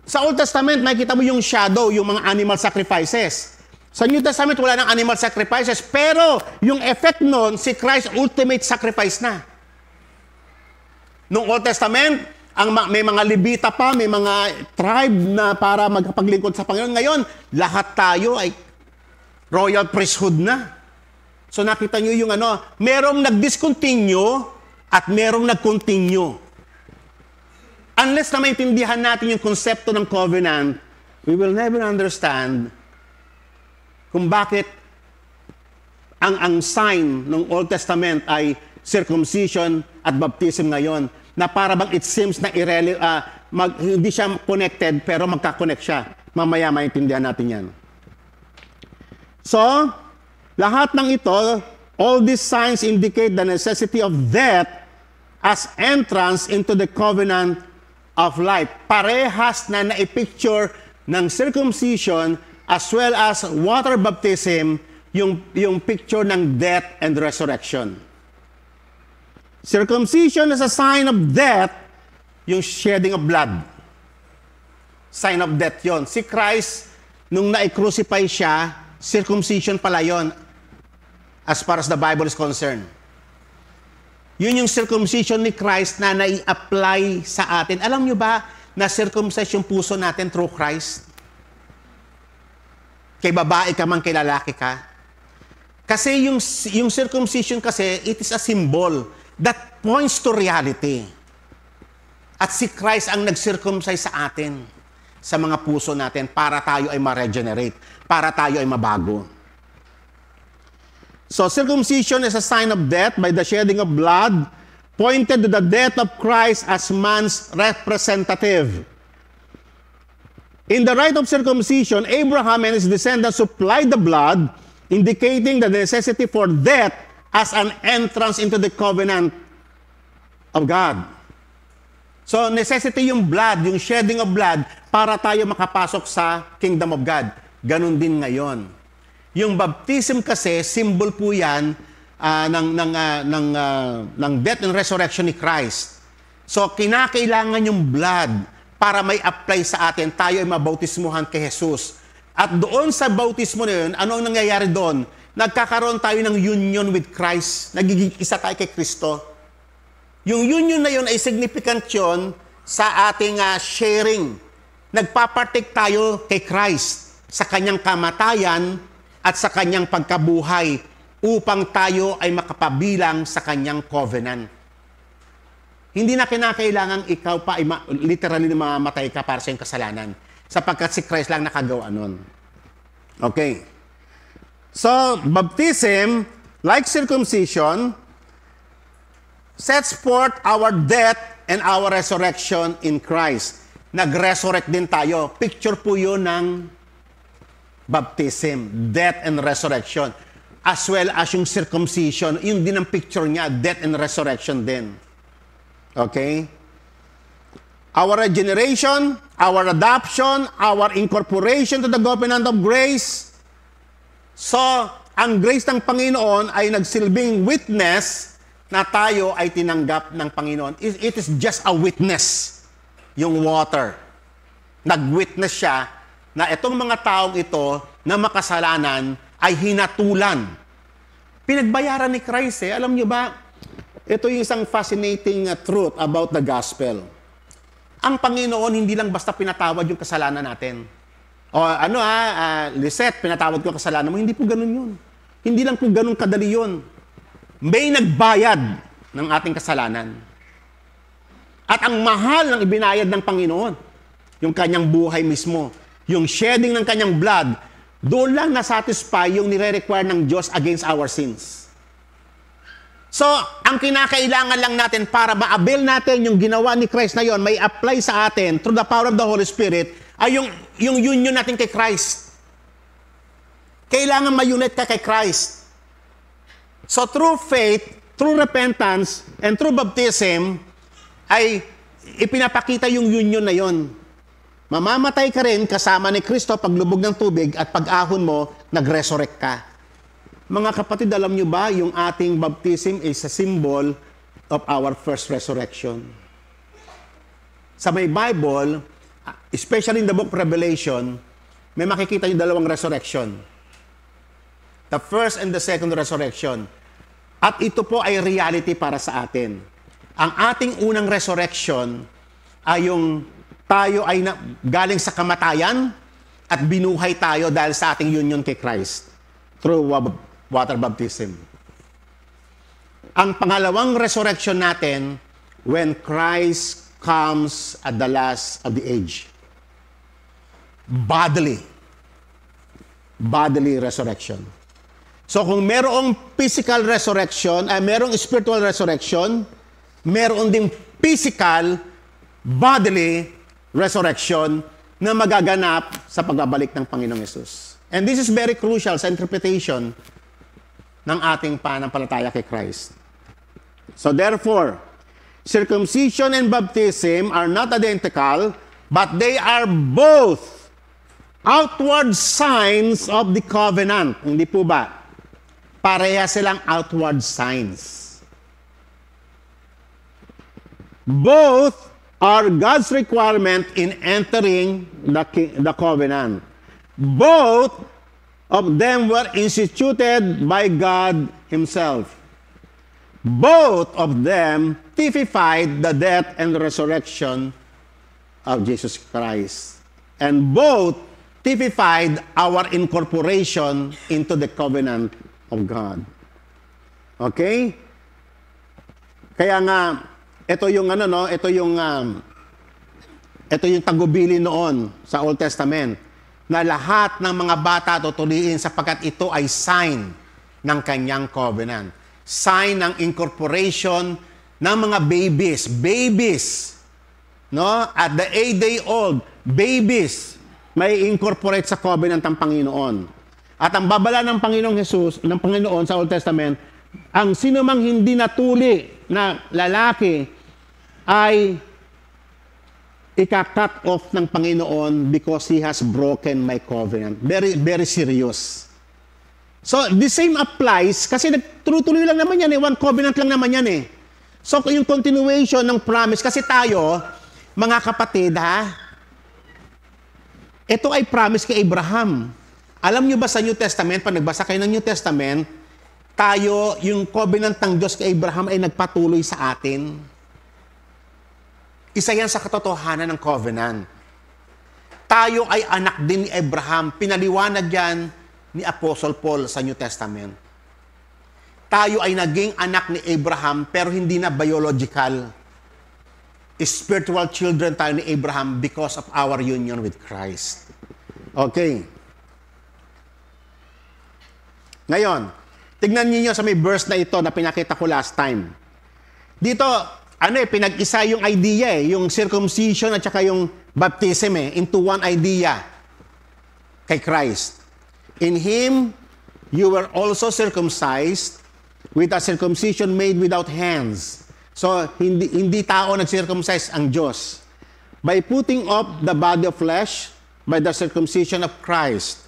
Sa Old Testament, makikita mo yung shadow, yung mga animal sacrifices. Sa New Testament, wala ng animal sacrifices, pero yung effect nun, si Christ ultimate sacrifice na. Noong Old Testament, may mga Levita pa, may mga tribe na para magpaglingkod sa Panginoon. Ngayon, lahat tayo ay royal priesthood na. So nakita nyo yung merong nag-discontinue at merong nag-continue. Unless na maintindihan natin yung konsepto ng covenant, we will never understand kung bakit ang sign ng Old Testament ay circumcision at baptism ngayon, na para bang it seems na hindi siya connected pero magka-connect siya. Mamaya maintindihan natin yan. So, lahat ng ito, all these signs indicate the necessity of death as entrance into the covenant of life. Parehas na na-picture ng circumcision as well as water baptism, yung picture ng death and resurrection. Circumcision is a sign of death, yung shedding of blood. Sign of death yon. Si Christ, nung na-crucify siya, circumcision pala yon as far as the Bible is concerned. Yun yung circumcision ni Christ na nai-apply sa atin. Alam nyo ba na circumcise yung puso natin through Christ? Kay babae ka man, kay lalaki ka. Kasi yung circumcision kasi, it is a symbol that points to reality. At si Christ ang nag-circumcise sa atin, sa mga puso natin, para tayo ay ma-regenerate, para tayo ay mabago. So, circumcision is a sign of death by the shedding of blood, pointed to the death of Christ as man's representative. In the rite of circumcision, Abraham and his descendants supplied the blood, indicating the necessity for death as an entrance into the covenant of God. So, necessity yung blood, yung shedding of blood, para tayo makapasok sa kingdom of God. Ganon din ngayon. Yung baptism kasi, symbol po yan ng death and resurrection ni Christ. So, kinakailangan yung blood para may apply sa atin, tayo ay mabautismuhan kay Jesus. At doon sa bautismo na yun, ano ang nangyayari doon? Nagkakaroon tayo ng union with Christ. Nagiging isa tayo kay Kristo. Yung union na yun ay significant yun sa ating sharing. Nagpapartake tayo kay Christ sa kanyang kamatayan at sa kanyang pagkabuhay upang tayo ay makapabilang sa kanyang covenant. Hindi na kinakailangan ikaw pa ay literally mamamatay ka para sa iyong kasalanan, sapagkat si Christ lang nakagawa nun. Okay. So, baptism, like circumcision, sets forth our death and our resurrection in Christ. Nag-resurrect din tayo. Picture po yun ng baptism, death and resurrection. As well as yung circumcision, yun din ang picture niya, death and resurrection din. Okay? Our regeneration, our adoption, our incorporation to the covenant of grace. So, ang grace ng Panginoon ay nagsilbing witness na tayo ay tinanggap ng Panginoon. It is just a witness, yung water. Nag-witness siya na itong mga taong ito na makasalanan ay hinatulan. Pinagbayaran ni Christ eh. Alam niyo ba, ito yung isang fascinating truth about the gospel. Ang Panginoon hindi lang basta pinatawad yung kasalanan natin. O Lisette, pinatawad ko ang kasalanan mo. Hindi po ganun yun. Hindi lang po ganun kadali yun. May nagbayad ng ating kasalanan. At ang mahal ng ibinayad ng Panginoon, yung kanyang buhay mismo, yung shedding ng kanyang blood, doon lang na-satisfy yung nire-require ng Diyos against our sins. So, ang kinakailangan lang natin para ma-avail natin yung ginawa ni Christ na yon, may apply sa atin through the power of the Holy Spirit, ay yung union natin kay Christ. Kailangan ma-unite ka kay Christ. So, through faith, through repentance, and through baptism, ay ipinapakita yung union na yon. Mamamatay ka rin kasama ni Kristo paglubog ng tubig at pag-ahon mo, nag-resurrect ka. Mga kapatid, alam nyo ba, yung ating baptism is a symbol of our first resurrection. Sa may Bible, especially in the book of Revelation, may makikita yung dalawang resurrection. The first and the second resurrection. At ito po ay reality para sa atin. Ang ating unang resurrection ay yung tayo ay galing sa kamatayan at binuhay tayo dahil sa ating union kay Christ through water baptism. Ang pangalawang resurrection natin when Christ comes at the last of the age. Bodily resurrection. So kung merong physical resurrection, merong spiritual resurrection, meron ding physical, bodily resurrection na magaganap sa pagbabalik ng Panginoong Yesus. And this is very crucial sa interpretation ng ating pananampalataya kay Christ. So therefore, circumcision and baptism are not identical, but they are both outward signs of the covenant. Hindi po ba? Pareha silang outward signs. Both are God's requirement in entering the covenant. Both of them were instituted by God Himself. Both of them typified the death and resurrection of Jesus Christ. And both typified our incorporation into the covenant of God. Okay? Kaya nga, ito yung tagubili noon sa Old Testament na lahat ng mga bata tutuliin sapagkat ito ay sign ng kanyang covenant. Sign ng incorporation ng mga babies. Babies. No? At the 8-day-old, babies may incorporate sa covenant ng Panginoon. At ang babala ng Panginoon sa Old Testament, ang sinumang hindi natuli na lalaki ay ika-cut off ng Panginoon because He has broken my covenant. Very, very serious. So, the same applies kasi nagtuloy lang naman yan one covenant lang naman yan So, yung continuation ng promise, kasi tayo, mga kapatid ito ay promise kay Abraham. Alam nyo ba sa New Testament, pag nagbasa kayo ng New Testament, tayo, yung covenant ng Diyos kay Abraham ay nagpatuloy sa atin. Isa yan sa katotohanan ng covenant. Tayo ay anak din ni Abraham. Pinaliwanag yan ni Apostle Paul sa New Testament. Tayo ay naging anak ni Abraham pero hindi na biological. Spiritual children tayo ni Abraham because of our union with Christ. Okay. Ngayon, tignan niyo sa may verse na ito na pinakita ko last time. Dito, pinag-isa yung idea yung circumcision at saka yung baptism into one idea kay Christ. In Him, you were also circumcised with a circumcision made without hands. So, hindi tao nag-circumcise ang Diyos. By putting off the body of flesh by the circumcision of Christ.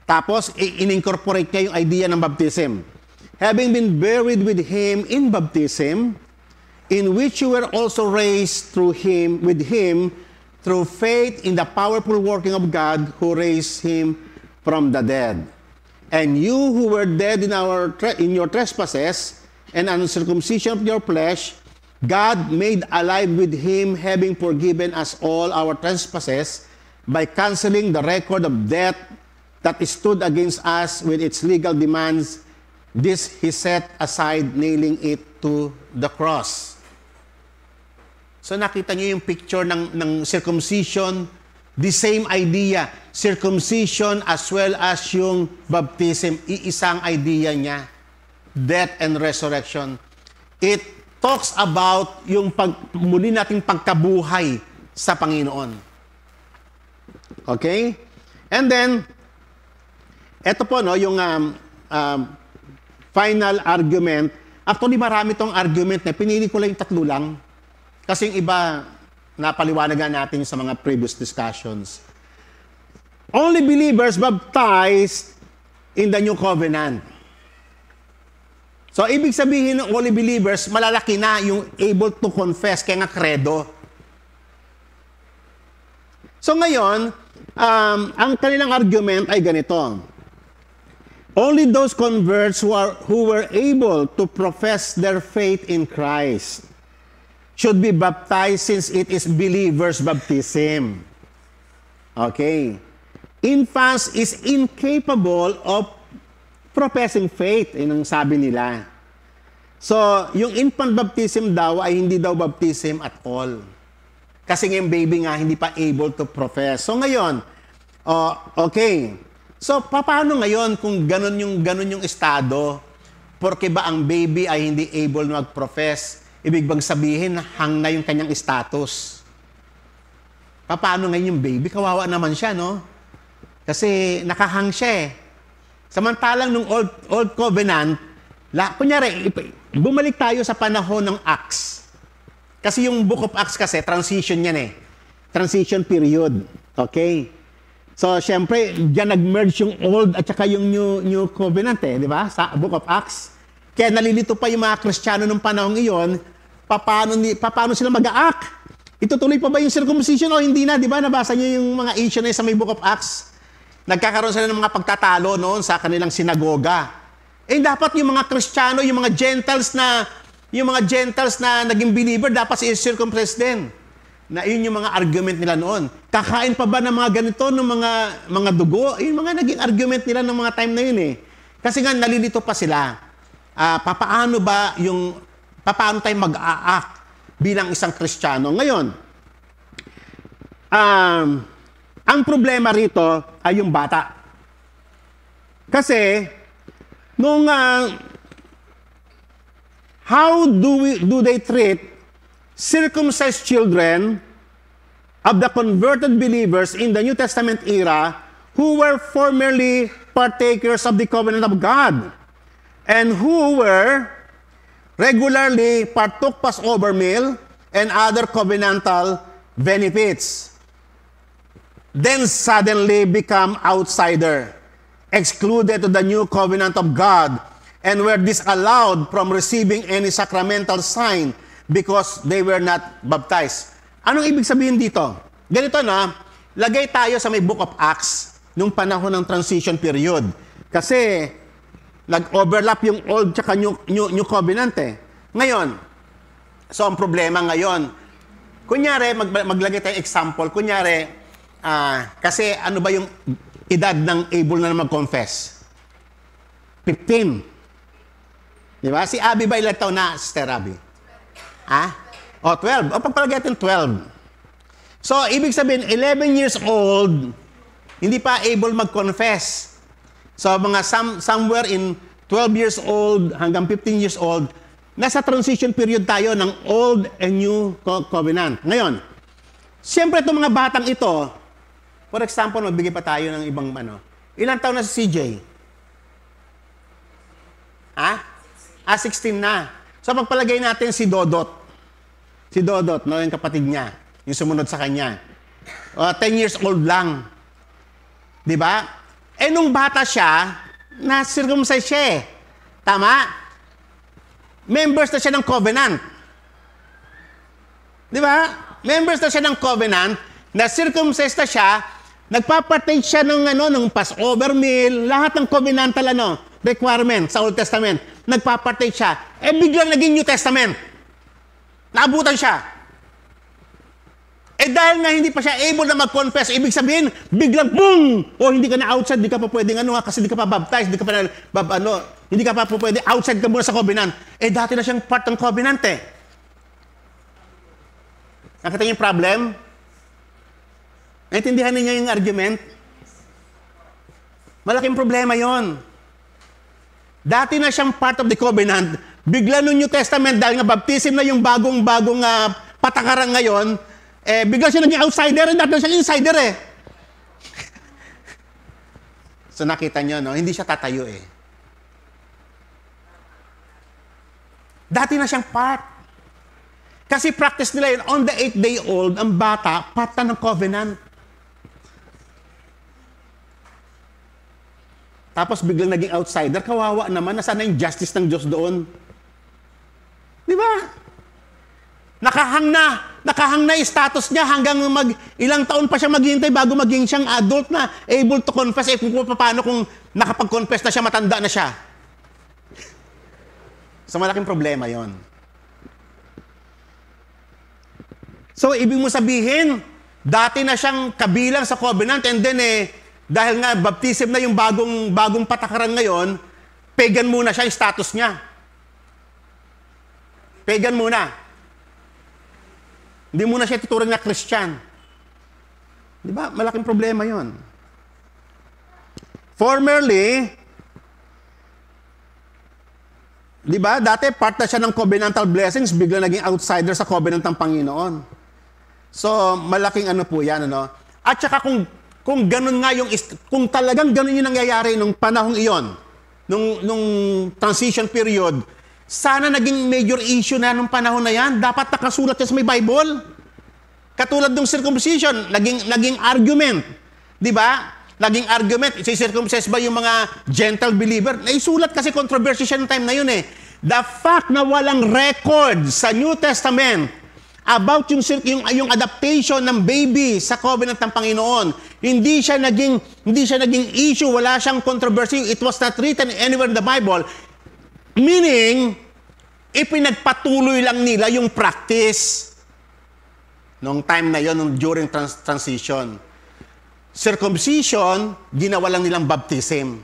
Tapos, in-incorporate niya yung idea ng baptism. Having been buried with Him in baptism, in which you were also raised with Him, through faith in the powerful working of God who raised Him from the dead. And you who were dead in your trespasses and uncircumcision of your flesh, God made alive with Him, having forgiven us all our trespasses by canceling the record of debt that stood against us with its legal demands. This He set aside, nailing it to the cross. So nakita niyo yung picture ng circumcision, the same idea, circumcision as well as yung baptism, iisang idea niya, death and resurrection. It talks about yung muli nating pagkabuhay sa Panginoon. Okay? And then, eto po, yung final argument. Actually, marami tong argument na pinili ko lang yung tatlo lang. Kasi yung iba, napaliwanagan natin sa mga previous discussions. Only believers baptized in the new covenant. So, ibig sabihin ng only believers, malalaki na yung able to confess, kaya nga credo. So, ngayon, ang kanilang argument ay ganito. Only those converts who were able to profess their faith in Christ should be baptized since it is believers' baptism. Okay. Infants is incapable of professing faith, yun ang sabi nila. So, yung infant baptism daw ay hindi daw baptism at all. Kasi yung baby nga hindi pa able to profess. So, ngayon, okay. So, paano ngayon kung ganun yung estado? Porque ba ang baby ay hindi able na mag-profess? Ibig bang sabihin, hang na yung kanyang status. Paano ngayon yung baby? Kawawa naman siya, no? Kasi nakahang siya Samantalang nung old covenant, kunyari, bumalik tayo sa panahon ng Acts. Kasi yung Book of Acts kasi, transition yan Transition period. Okay? So, syempre, diyan nag-merge yung old at saka yung new covenant di ba? Sa Book of Acts. Kaya nalilito pa yung mga Kristiyano nung panahon iyon, paano sila mag-a-act? Itutuloy pa ba yung circumcision o hindi na? Di ba? Nabasa niyo yung mga issue na sa may Book of Acts. Nagkakaroon sila ng mga pagtatalo noon sa kanilang sinagoga. Eh dapat yung mga Kristiyano, yung mga Gentiles na naging believer, dapat i-circumcise din. Na yun yung mga argument nila noon. Kakain pa ba ng mga ganito, ng mga dugo? Yung mga naging argument nila ng mga time na yun eh. Kasi nga nalilito pa sila. Paano tayo mag-a-act bilang isang Kristiyano? Ngayon, ang problema rito ay yung bata. Kasi, how do they treat circumcised children of the converted believers in the New Testament era who were formerly partakers of the covenant of God and who were regularly partook Passover meal and other covenantal benefits, then suddenly become outsider, excluded to the new covenant of God, and were disallowed from receiving any sacramental sign because they were not baptized. Anong ibig sabihin dito? Ganito na, lagay tayo sa may Book of Acts nung panahon ng transition period. Kasi nag-overlap yung Old tsaka New Covenant eh. Ngayon, so ang problema ngayon, kunyari, maglagay tayo example, kunyari, kasi ano ba yung edad ng able na mag-confess? 15. Di ba? Si Abby ba ilang taon na, Sister Abby? 12. O pagpalagay natin 12. So, ibig sabihin, 11 years old, hindi pa able mag-confess. So, mga somewhere in 12 years old hanggang 15 years old, nasa transition period tayo ng Old and New Covenant. Ngayon, siyempre itong mga batang ito, for example, magbigay pa tayo ng ibang ilang taon na si CJ? 16 na. So, pagpalagay natin si Dodot. Si Dodot, yung kapatid niya, yung sumunod sa kanya. 10 years old lang. Di ba? Eh, nung bata siya, na-circumcise siya eh. Tama? Members na siya ng covenant. Di ba? Members na siya ng covenant, na-circumcise na siya, nagpapartake siya ng Passover meal, lahat ng covenantal requirement sa Old Testament. Nagpapartake siya. Eh, biglang naging New Testament. Naabutan siya. Eh, dahil nga hindi pa siya able na mag-confess, ibig sabihin, biglang, boom! O, hindi ka na outside, hindi ka pa pwedeng kasi hindi ka pa baptized, hindi ka pa hindi ka pa pwede, outside ka muna sa covenant. Eh, dati na siyang part ng covenant eh. Nakita niyo yung problem? Naintindihan niyo yung argument? Malaking problema yon. Dati na siyang part of the covenant, bigla noong New Testament, dahil nga baptism na yung bagong patakaran ngayon, bigla siya naging outsider, dati na siyang insider eh. So nakita nyo, hindi siya tatayo eh. Dati na siyang part. Kasi practice nila yun, on the 8th day old, ang bata, part na ng covenant. Tapos biglang naging outsider, kawawa naman, nasaan na yung justice ng Diyos doon? Di ba? Nakahang na yung status niya hanggang ilang taon pa siya maghihintay bago maging siyang adult na able to confess. Kung paano kung nakapag-confess na siya, matanda na siya. So malaking problema yon. So ibig mo sabihin, dati na siyang kabilang sa covenant and then dahil nga baptism na yung bagong patakaran ngayon, pagan muna siya yung status niya. Pagan muna. Hindi muna siya tuturing na Christian. Di ba? Malaking problema yon. Formerly, di ba? Dati part na siya ng covenantal blessings, bigla naging outsider sa covenant ng Panginoon. So, malaking po yan, At saka kung ganun nga kung talagang ganun yung nangyayari nung panahong iyon, nung transition period, sana naging major issue na nung panahon na yan. Dapat nakasulat yan sa may Bible. Katulad ng circumcision, naging argument. Di ba? Naging argument. Si-circumcise ba yung mga Gentile believer? Naisulat kasi controversy siya ng time na yun eh. The fact na walang record sa New Testament about yung adaptation ng baby sa covenant ng Panginoon, Hindi siya naging issue, wala siyang controversy. It was not written anywhere in the Bible. Meaning, ipinagpatuloy lang nila yung practice nung time na yon, during transition. Circumcision, ginawa lang nilang baptism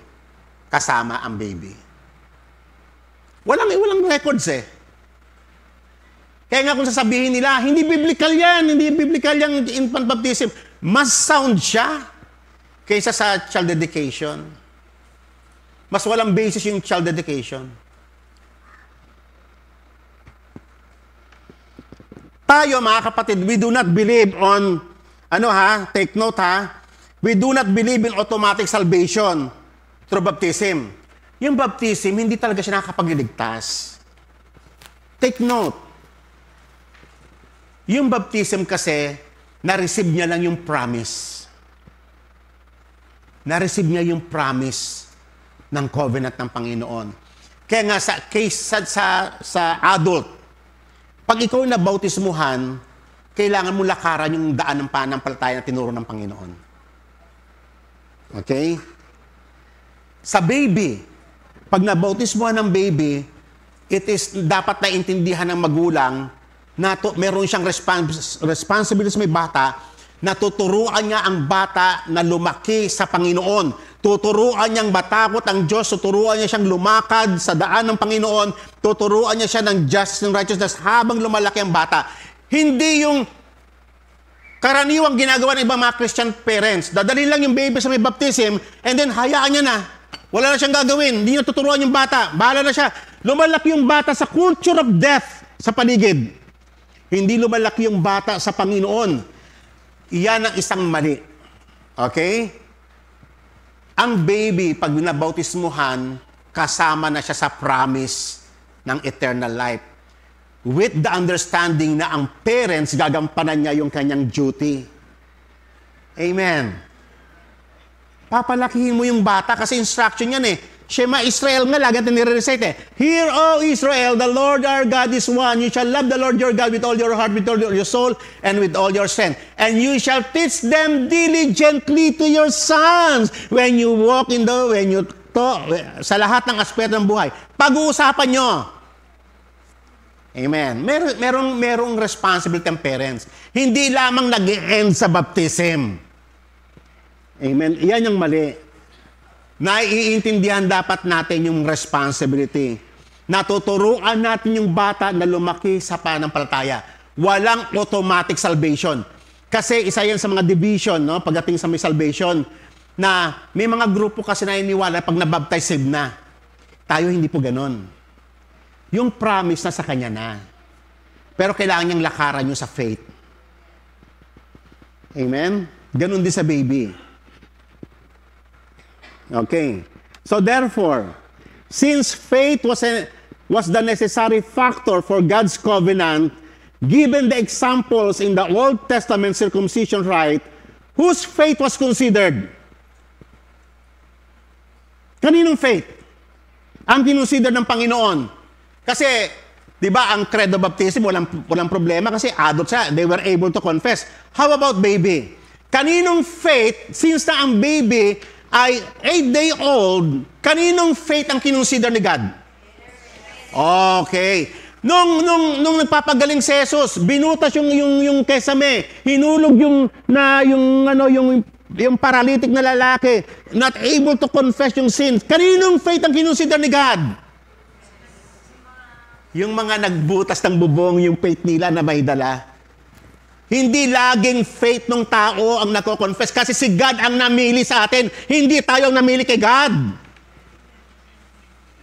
kasama ang baby. Walang records eh. Kaya nga kung sasabihin nila, hindi biblical yung infant baptism. Mas sound siya kaysa sa child dedication. Mas walang basis yung child dedication. Tayo mga kapatid, we do not believe on, take note we do not believe in automatic salvation through baptism. Yung baptism, hindi talaga siya nakakapagliligtas. Take note. Yung baptism kasi, na-receive niya lang yung promise. Na-receive niya yung promise ng covenant ng Panginoon. Kaya nga sa case sa adult, pag ikaw na bautismuhan, kailangan mo lakaran yung daan ng pananampalataya na tinuro ng Panginoon. Okay? Sa baby, pag nabautismuhan ng baby, it is dapat na intindihan ng magulang na meron siyang responsibility sa may bata na tuturuan niya ang bata na lumaki sa Panginoon. Tuturuan niyang matakot ang Diyos, tuturuan niya siyang lumakad sa daan ng Panginoon, tuturuan niya siya ng justice and righteousness habang lumalaki ang bata. Hindi yung karaniwang ginagawa ng ibang mga Christian parents. Dadalhin lang yung baby sa may baptism and then hayaan niya na. Wala na siyang gagawin. Hindi niya tuturuan yung bata. Bahala na siya. Lumalaki yung bata sa culture of death sa paligid. Hindi lumalaki yung bata sa Panginoon. Iyan ang isang mali. Okay? Ang baby, pag nabautismuhan, kasama na siya sa promise ng eternal life. With the understanding na ang parents, gagampanan niya yung kanyang duty. Amen. Papalakihin mo yung bata kasi instruction yan eh. Shema Israel nga, lagi natin nire-recite eh. Hear, O Israel, the Lord our God is one. You shall love the Lord your God with all your heart, with all your soul, and with all your strength. And you shall teach them diligently to your sons when you walk in the, when you talk, sa lahat ng aspeto ng buhay. Pag-uusapan nyo. Amen. Merong responsibility ang parents. Hindi lamang nag-end sa baptism. Amen. Iyan yung mali. Naiintindihan dapat natin yung responsibility. Natuturuan natin yung bata na lumaki sa pananampalataya. Walang automatic salvation. Kasi isa yan sa mga division, no? Pagdating sa may salvation, na may mga grupo kasi na iniwala pag nabaptize, save na. Tayo hindi po ganon. Yung promise na sa kanya na. Pero kailangan niyang lakaran yung sa faith. Amen? Ganon din sa baby. Okay. So therefore, since faith was the necessary factor for God's covenant, given the examples in the Old Testament circumcision rite, whose faith was considered? Kaninong faith? Ang kinonsider ng Panginoon. Kasi, di ba, ang credo baptism, walang problema kasi adult siya. They were able to confess. How about baby? Kaninong faith, since na ang baby ay 8-day-old, kaninong faith ang kinonsider ni God? Okay. Nung nagpapagaling si Jesus, binutas yung kesame, hinulog yung paralytic na lalaki, not able to confess yung sins. Kaninong faith ang kinonsider ni God? Yung mga nagbutas ng bubong, yung faith nila na may dala. Hindi laging faith ng tao ang nako-confess kasi si God ang namili sa atin. Hindi tayo ang namili kay God.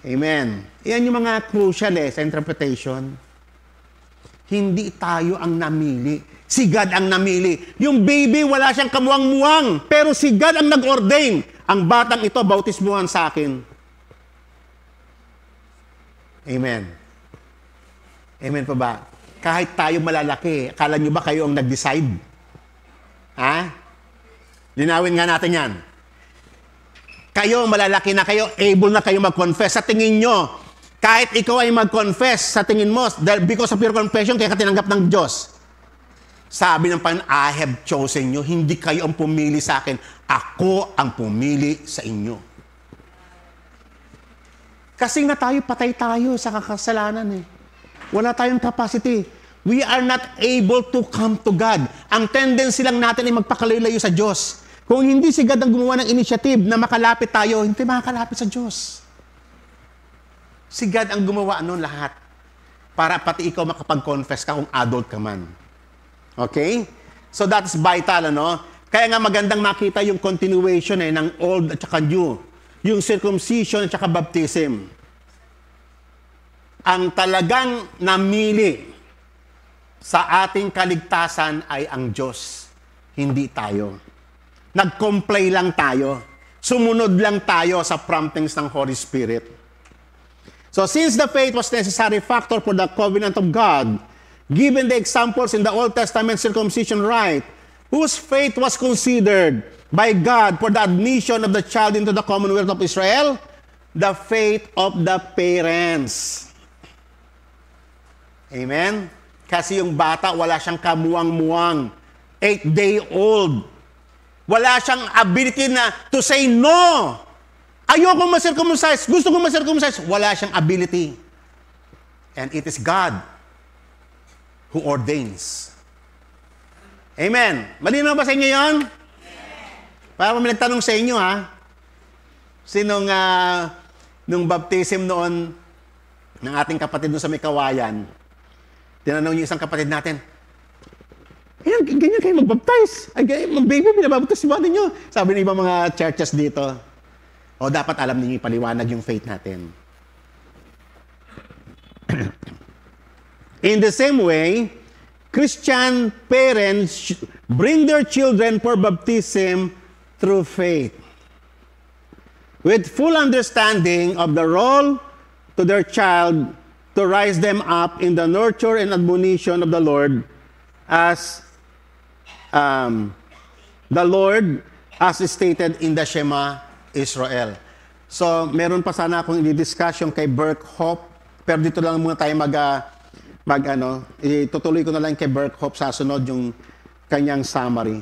Amen. Yan yung mga crucial sa interpretation. Hindi tayo ang namili. Si God ang namili. Yung baby, wala siyang kamuwang-muwang. Pero si God ang nag-ordain. Ang batang ito, bautismuhan sa akin. Amen. Amen pa ba? Kahit tayo malalaki, akala nyo ba kayo ang nag-decide? Ha? Linawin nga natin yan. Kayo, malalaki na kayo, able na kayo mag-confess. Sa tingin nyo, kahit ikaw ay mag-confess, sa tingin mo, because of your confession, kaya ka tinanggap ng Diyos. Sabi ng Panginoon, I have chosen you. Hindi kayo ang pumili sa akin. Ako ang pumili sa inyo. Kasi nga tayo, patay tayo sa kakasalanan eh. Wala tayong capacity. We are not able to come to God. Ang tendency lang natin ay magpakalayo sa Diyos. Kung hindi si God ang gumawa ng initiative na makalapit tayo, hindi makakalapit sa Diyos. Si God ang gumawa noon lahat. Para pati ikaw makapag-confess ka kung adult ka man. Okay? So that is vital, ano? Kaya nga magandang makita yung continuation ng old at saka new. Yung circumcision at saka baptism. Ang talagang namili sa ating kaligtasan ay ang Diyos. Hindi tayo. Nag-comply lang tayo. Sumunod lang tayo sa promptings ng Holy Spirit. So since the faith was necessary factor for the covenant of God, given the examples in the Old Testament circumcision rite, whose faith was considered by God for the admission of the child into the commonwealth of Israel, the faith of the parents. Amen? Kasi yung bata, wala siyang kamuwang-muwang. 8-day-old. Wala siyang ability na to say no. Ayoko ma-circumcise. Gusto ko ma-circumcise. Wala siyang ability. And it is God who ordains. Amen. Malinaw ba sa inyo yun? Para may nagtanong sa inyo, ha? Sinong nung baptism noon ng ating kapatid doon sa may Kawayan, tinanong yung isang kapatid natin, ganyan kayo mag-baptize. Ay, baby, binabaptize ba ninyo? Sabi ng ibang mga churches dito, o dapat alam ninyo ipaliwanag yung faith natin. In the same way, Christian parents bring their children for baptism through faith. With full understanding of the role to their child to rise them up in the nurture and admonition of the Lord as stated in the Shema Israel. So, meron pa sana akong i-discuss yung kay Berkhoff, pero dito lang muna tayo itutuloy ko na lang kay Berkhoff sa sunod yung kanyang summary.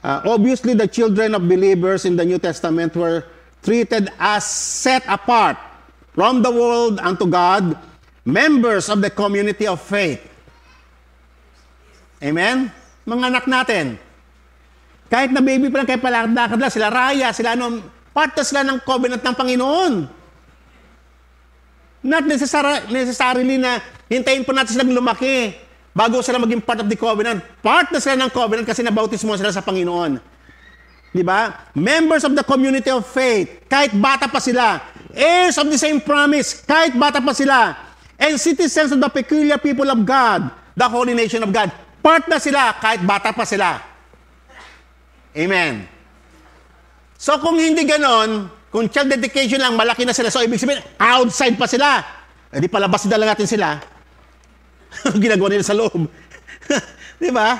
Obviously, the children of believers in the New Testament were treated as set apart from the world unto God, members of the community of faith. Amen? Mga anak natin, kahit na baby pa lang, kahit palakad-lakad lang, sila raya, sila part na sila ng covenant ng Panginoon. Not necessarily na hintayin po natin silang lumaki bago sila maging part of the covenant. Part na sila ng covenant kasi nabautismo sila sa Panginoon. Di ba? Members of the community of faith, kahit bata pa sila. Heirs of the same promise, kahit bata pa sila. And citizens of the peculiar people of God, the holy nation of God. Part na sila, kahit bata pa sila. Amen. So kung hindi ganon, kung child dedication lang, malaki na sila. So ibig sabihin, outside pa sila. E di palabas na lang natin sila. Ginagawa nila sa loob. Di ba?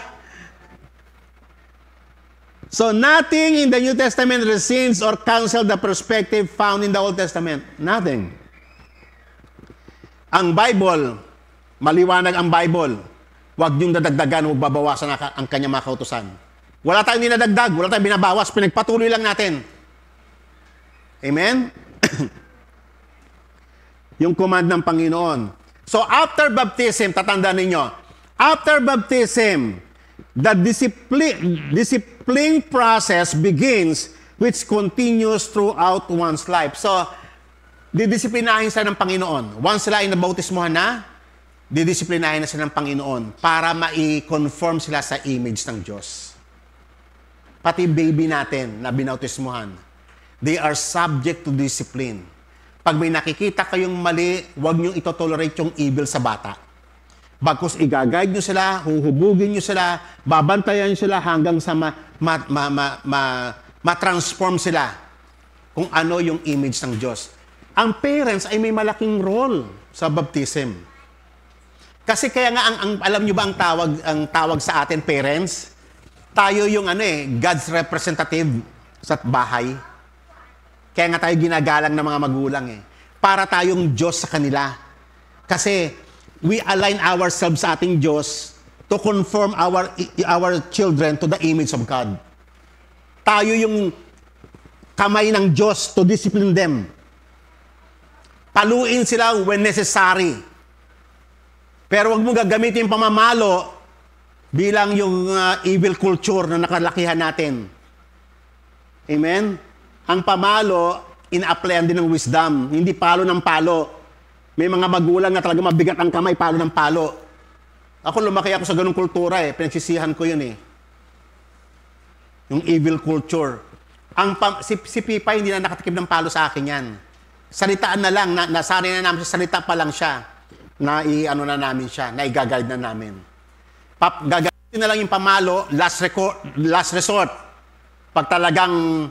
So nothing in the New Testament rescinds or cancels the perspective found in the Old Testament. Nothing. Ang Bible, maliwanag ang Bible. Huwag niyong dadagdagan o babawasan ang kanyang mga kautusan. Wala tayong dinadagdag, wala tayong binabawas, pinagpatuloy lang natin. Amen? Yung command ng Panginoon. So after baptism, tatandaan ninyo, after baptism, the discipline process begins which continues throughout one's life. So, didisiplinahin sila ng Panginoon. Once sila ay nabautismuhan na, didisiplinahin na sila ng Panginoon para ma-conform sila sa image ng Diyos. Pati baby natin na binautismuhan, they are subject to discipline. Pag may nakikita kayong mali, huwag niyong itotolerate yung evil sa bata. Bagkus i-guide nyo sila, huhubugin nyo sila, babantayan nyo sila hanggang sa ma-transform sila kung ano yung image ng Diyos. Ang parents ay may malaking role sa baptism. Kasi kaya nga, alam nyo ba ang tawag sa atin, parents? Tayo yung God's representative sa bahay. Kaya nga tayo ginagalang ng mga magulang para tayong Diyos sa kanila. Kasi we align ourselves sa ating Diyos to conform our children to the image of God. Tayo yung kamay ng Diyos to discipline them. Paluin sila when necessary. Pero wag mo gagamitin yung pamamalo bilang yung evil culture na nakalakihan natin. Amen? Ang pamalo, ina-applyan din ng wisdom. Hindi palo ng palo. May mga magulang na talaga mabigat ang kamay, palo ng palo. Ako lumaki ako sa ganung kultura eh. Pinagsisihan ko yun eh. Yung evil culture. Si Pipa hindi na nakatikim ng palo sa akin yan. Salitaan na lang, nasanay na namin sa salita pa lang siya, na i-ano na namin siya, na i-guide na namin. Gagamitin na lang yung pamalo, last resort. Pag talagang,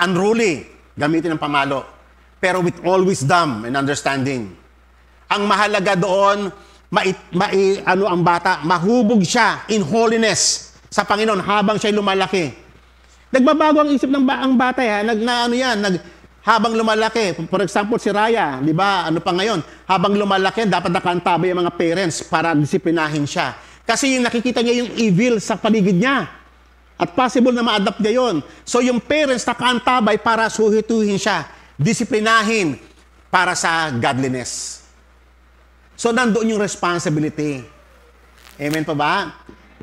unruly, gamitin ang pamalo. Pero with all wisdom and understanding. Ang mahalaga doon, ang bata, mahubog siya in holiness sa Panginoon habang siya lumalaki. Nagbabago ang isip ng ang bata habang lumalaki. For example, si Raya, di ba? Ano pa ngayon? Habang lumalaki, dapat nakantabay ang mga parents para disiplinahin siya. Kasi yung nakikita niya yung evil sa paligid niya. At possible na ma-adapt niya yun. So yung parents nakantabay para suhituhin siya. Disiplinahin para sa godliness. So nandoon yung responsibility. Amen pa ba?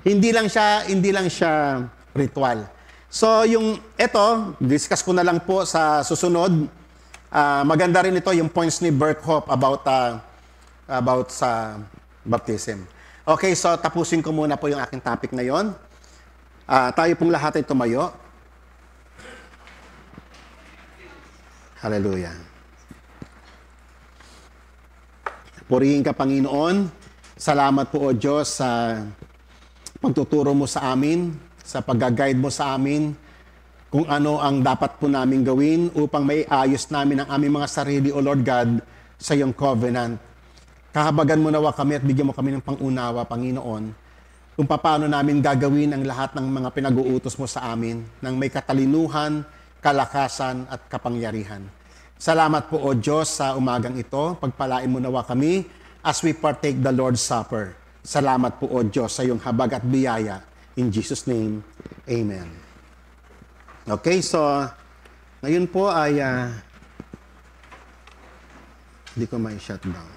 Hindi lang siya ritual. So discuss ko na lang po sa susunod. Maganda rin ito yung points ni Berkhoff about sa baptism. Okay, so tapusin ko muna po yung aking topic ngayon. Tayo pong lahat ay tumayo. Hallelujah. Purihin ka, Panginoon. Salamat po, O Diyos, sa pagtuturo mo sa amin, sa pag-guide mo sa amin, kung ano ang dapat po namin gawin upang may ayos namin ang aming mga sarili, O Lord God, sa iyong covenant. Kahabagan mo nawa kami at bigyan mo kami ng pangunawa, Panginoon, kung paano namin gagawin ang lahat ng mga pinag-uutos mo sa amin ng may katalinuhan, kalakasan at kapangyarihan. Salamat po, O Diyos, sa umagang ito. Pagpalain mo nawa kami as we partake the Lord's Supper. Salamat po, O Diyos, sa iyong habag at biyaya. In Jesus' name, Amen. Okay, so, ngayon po ay, hindi ko may shutdown.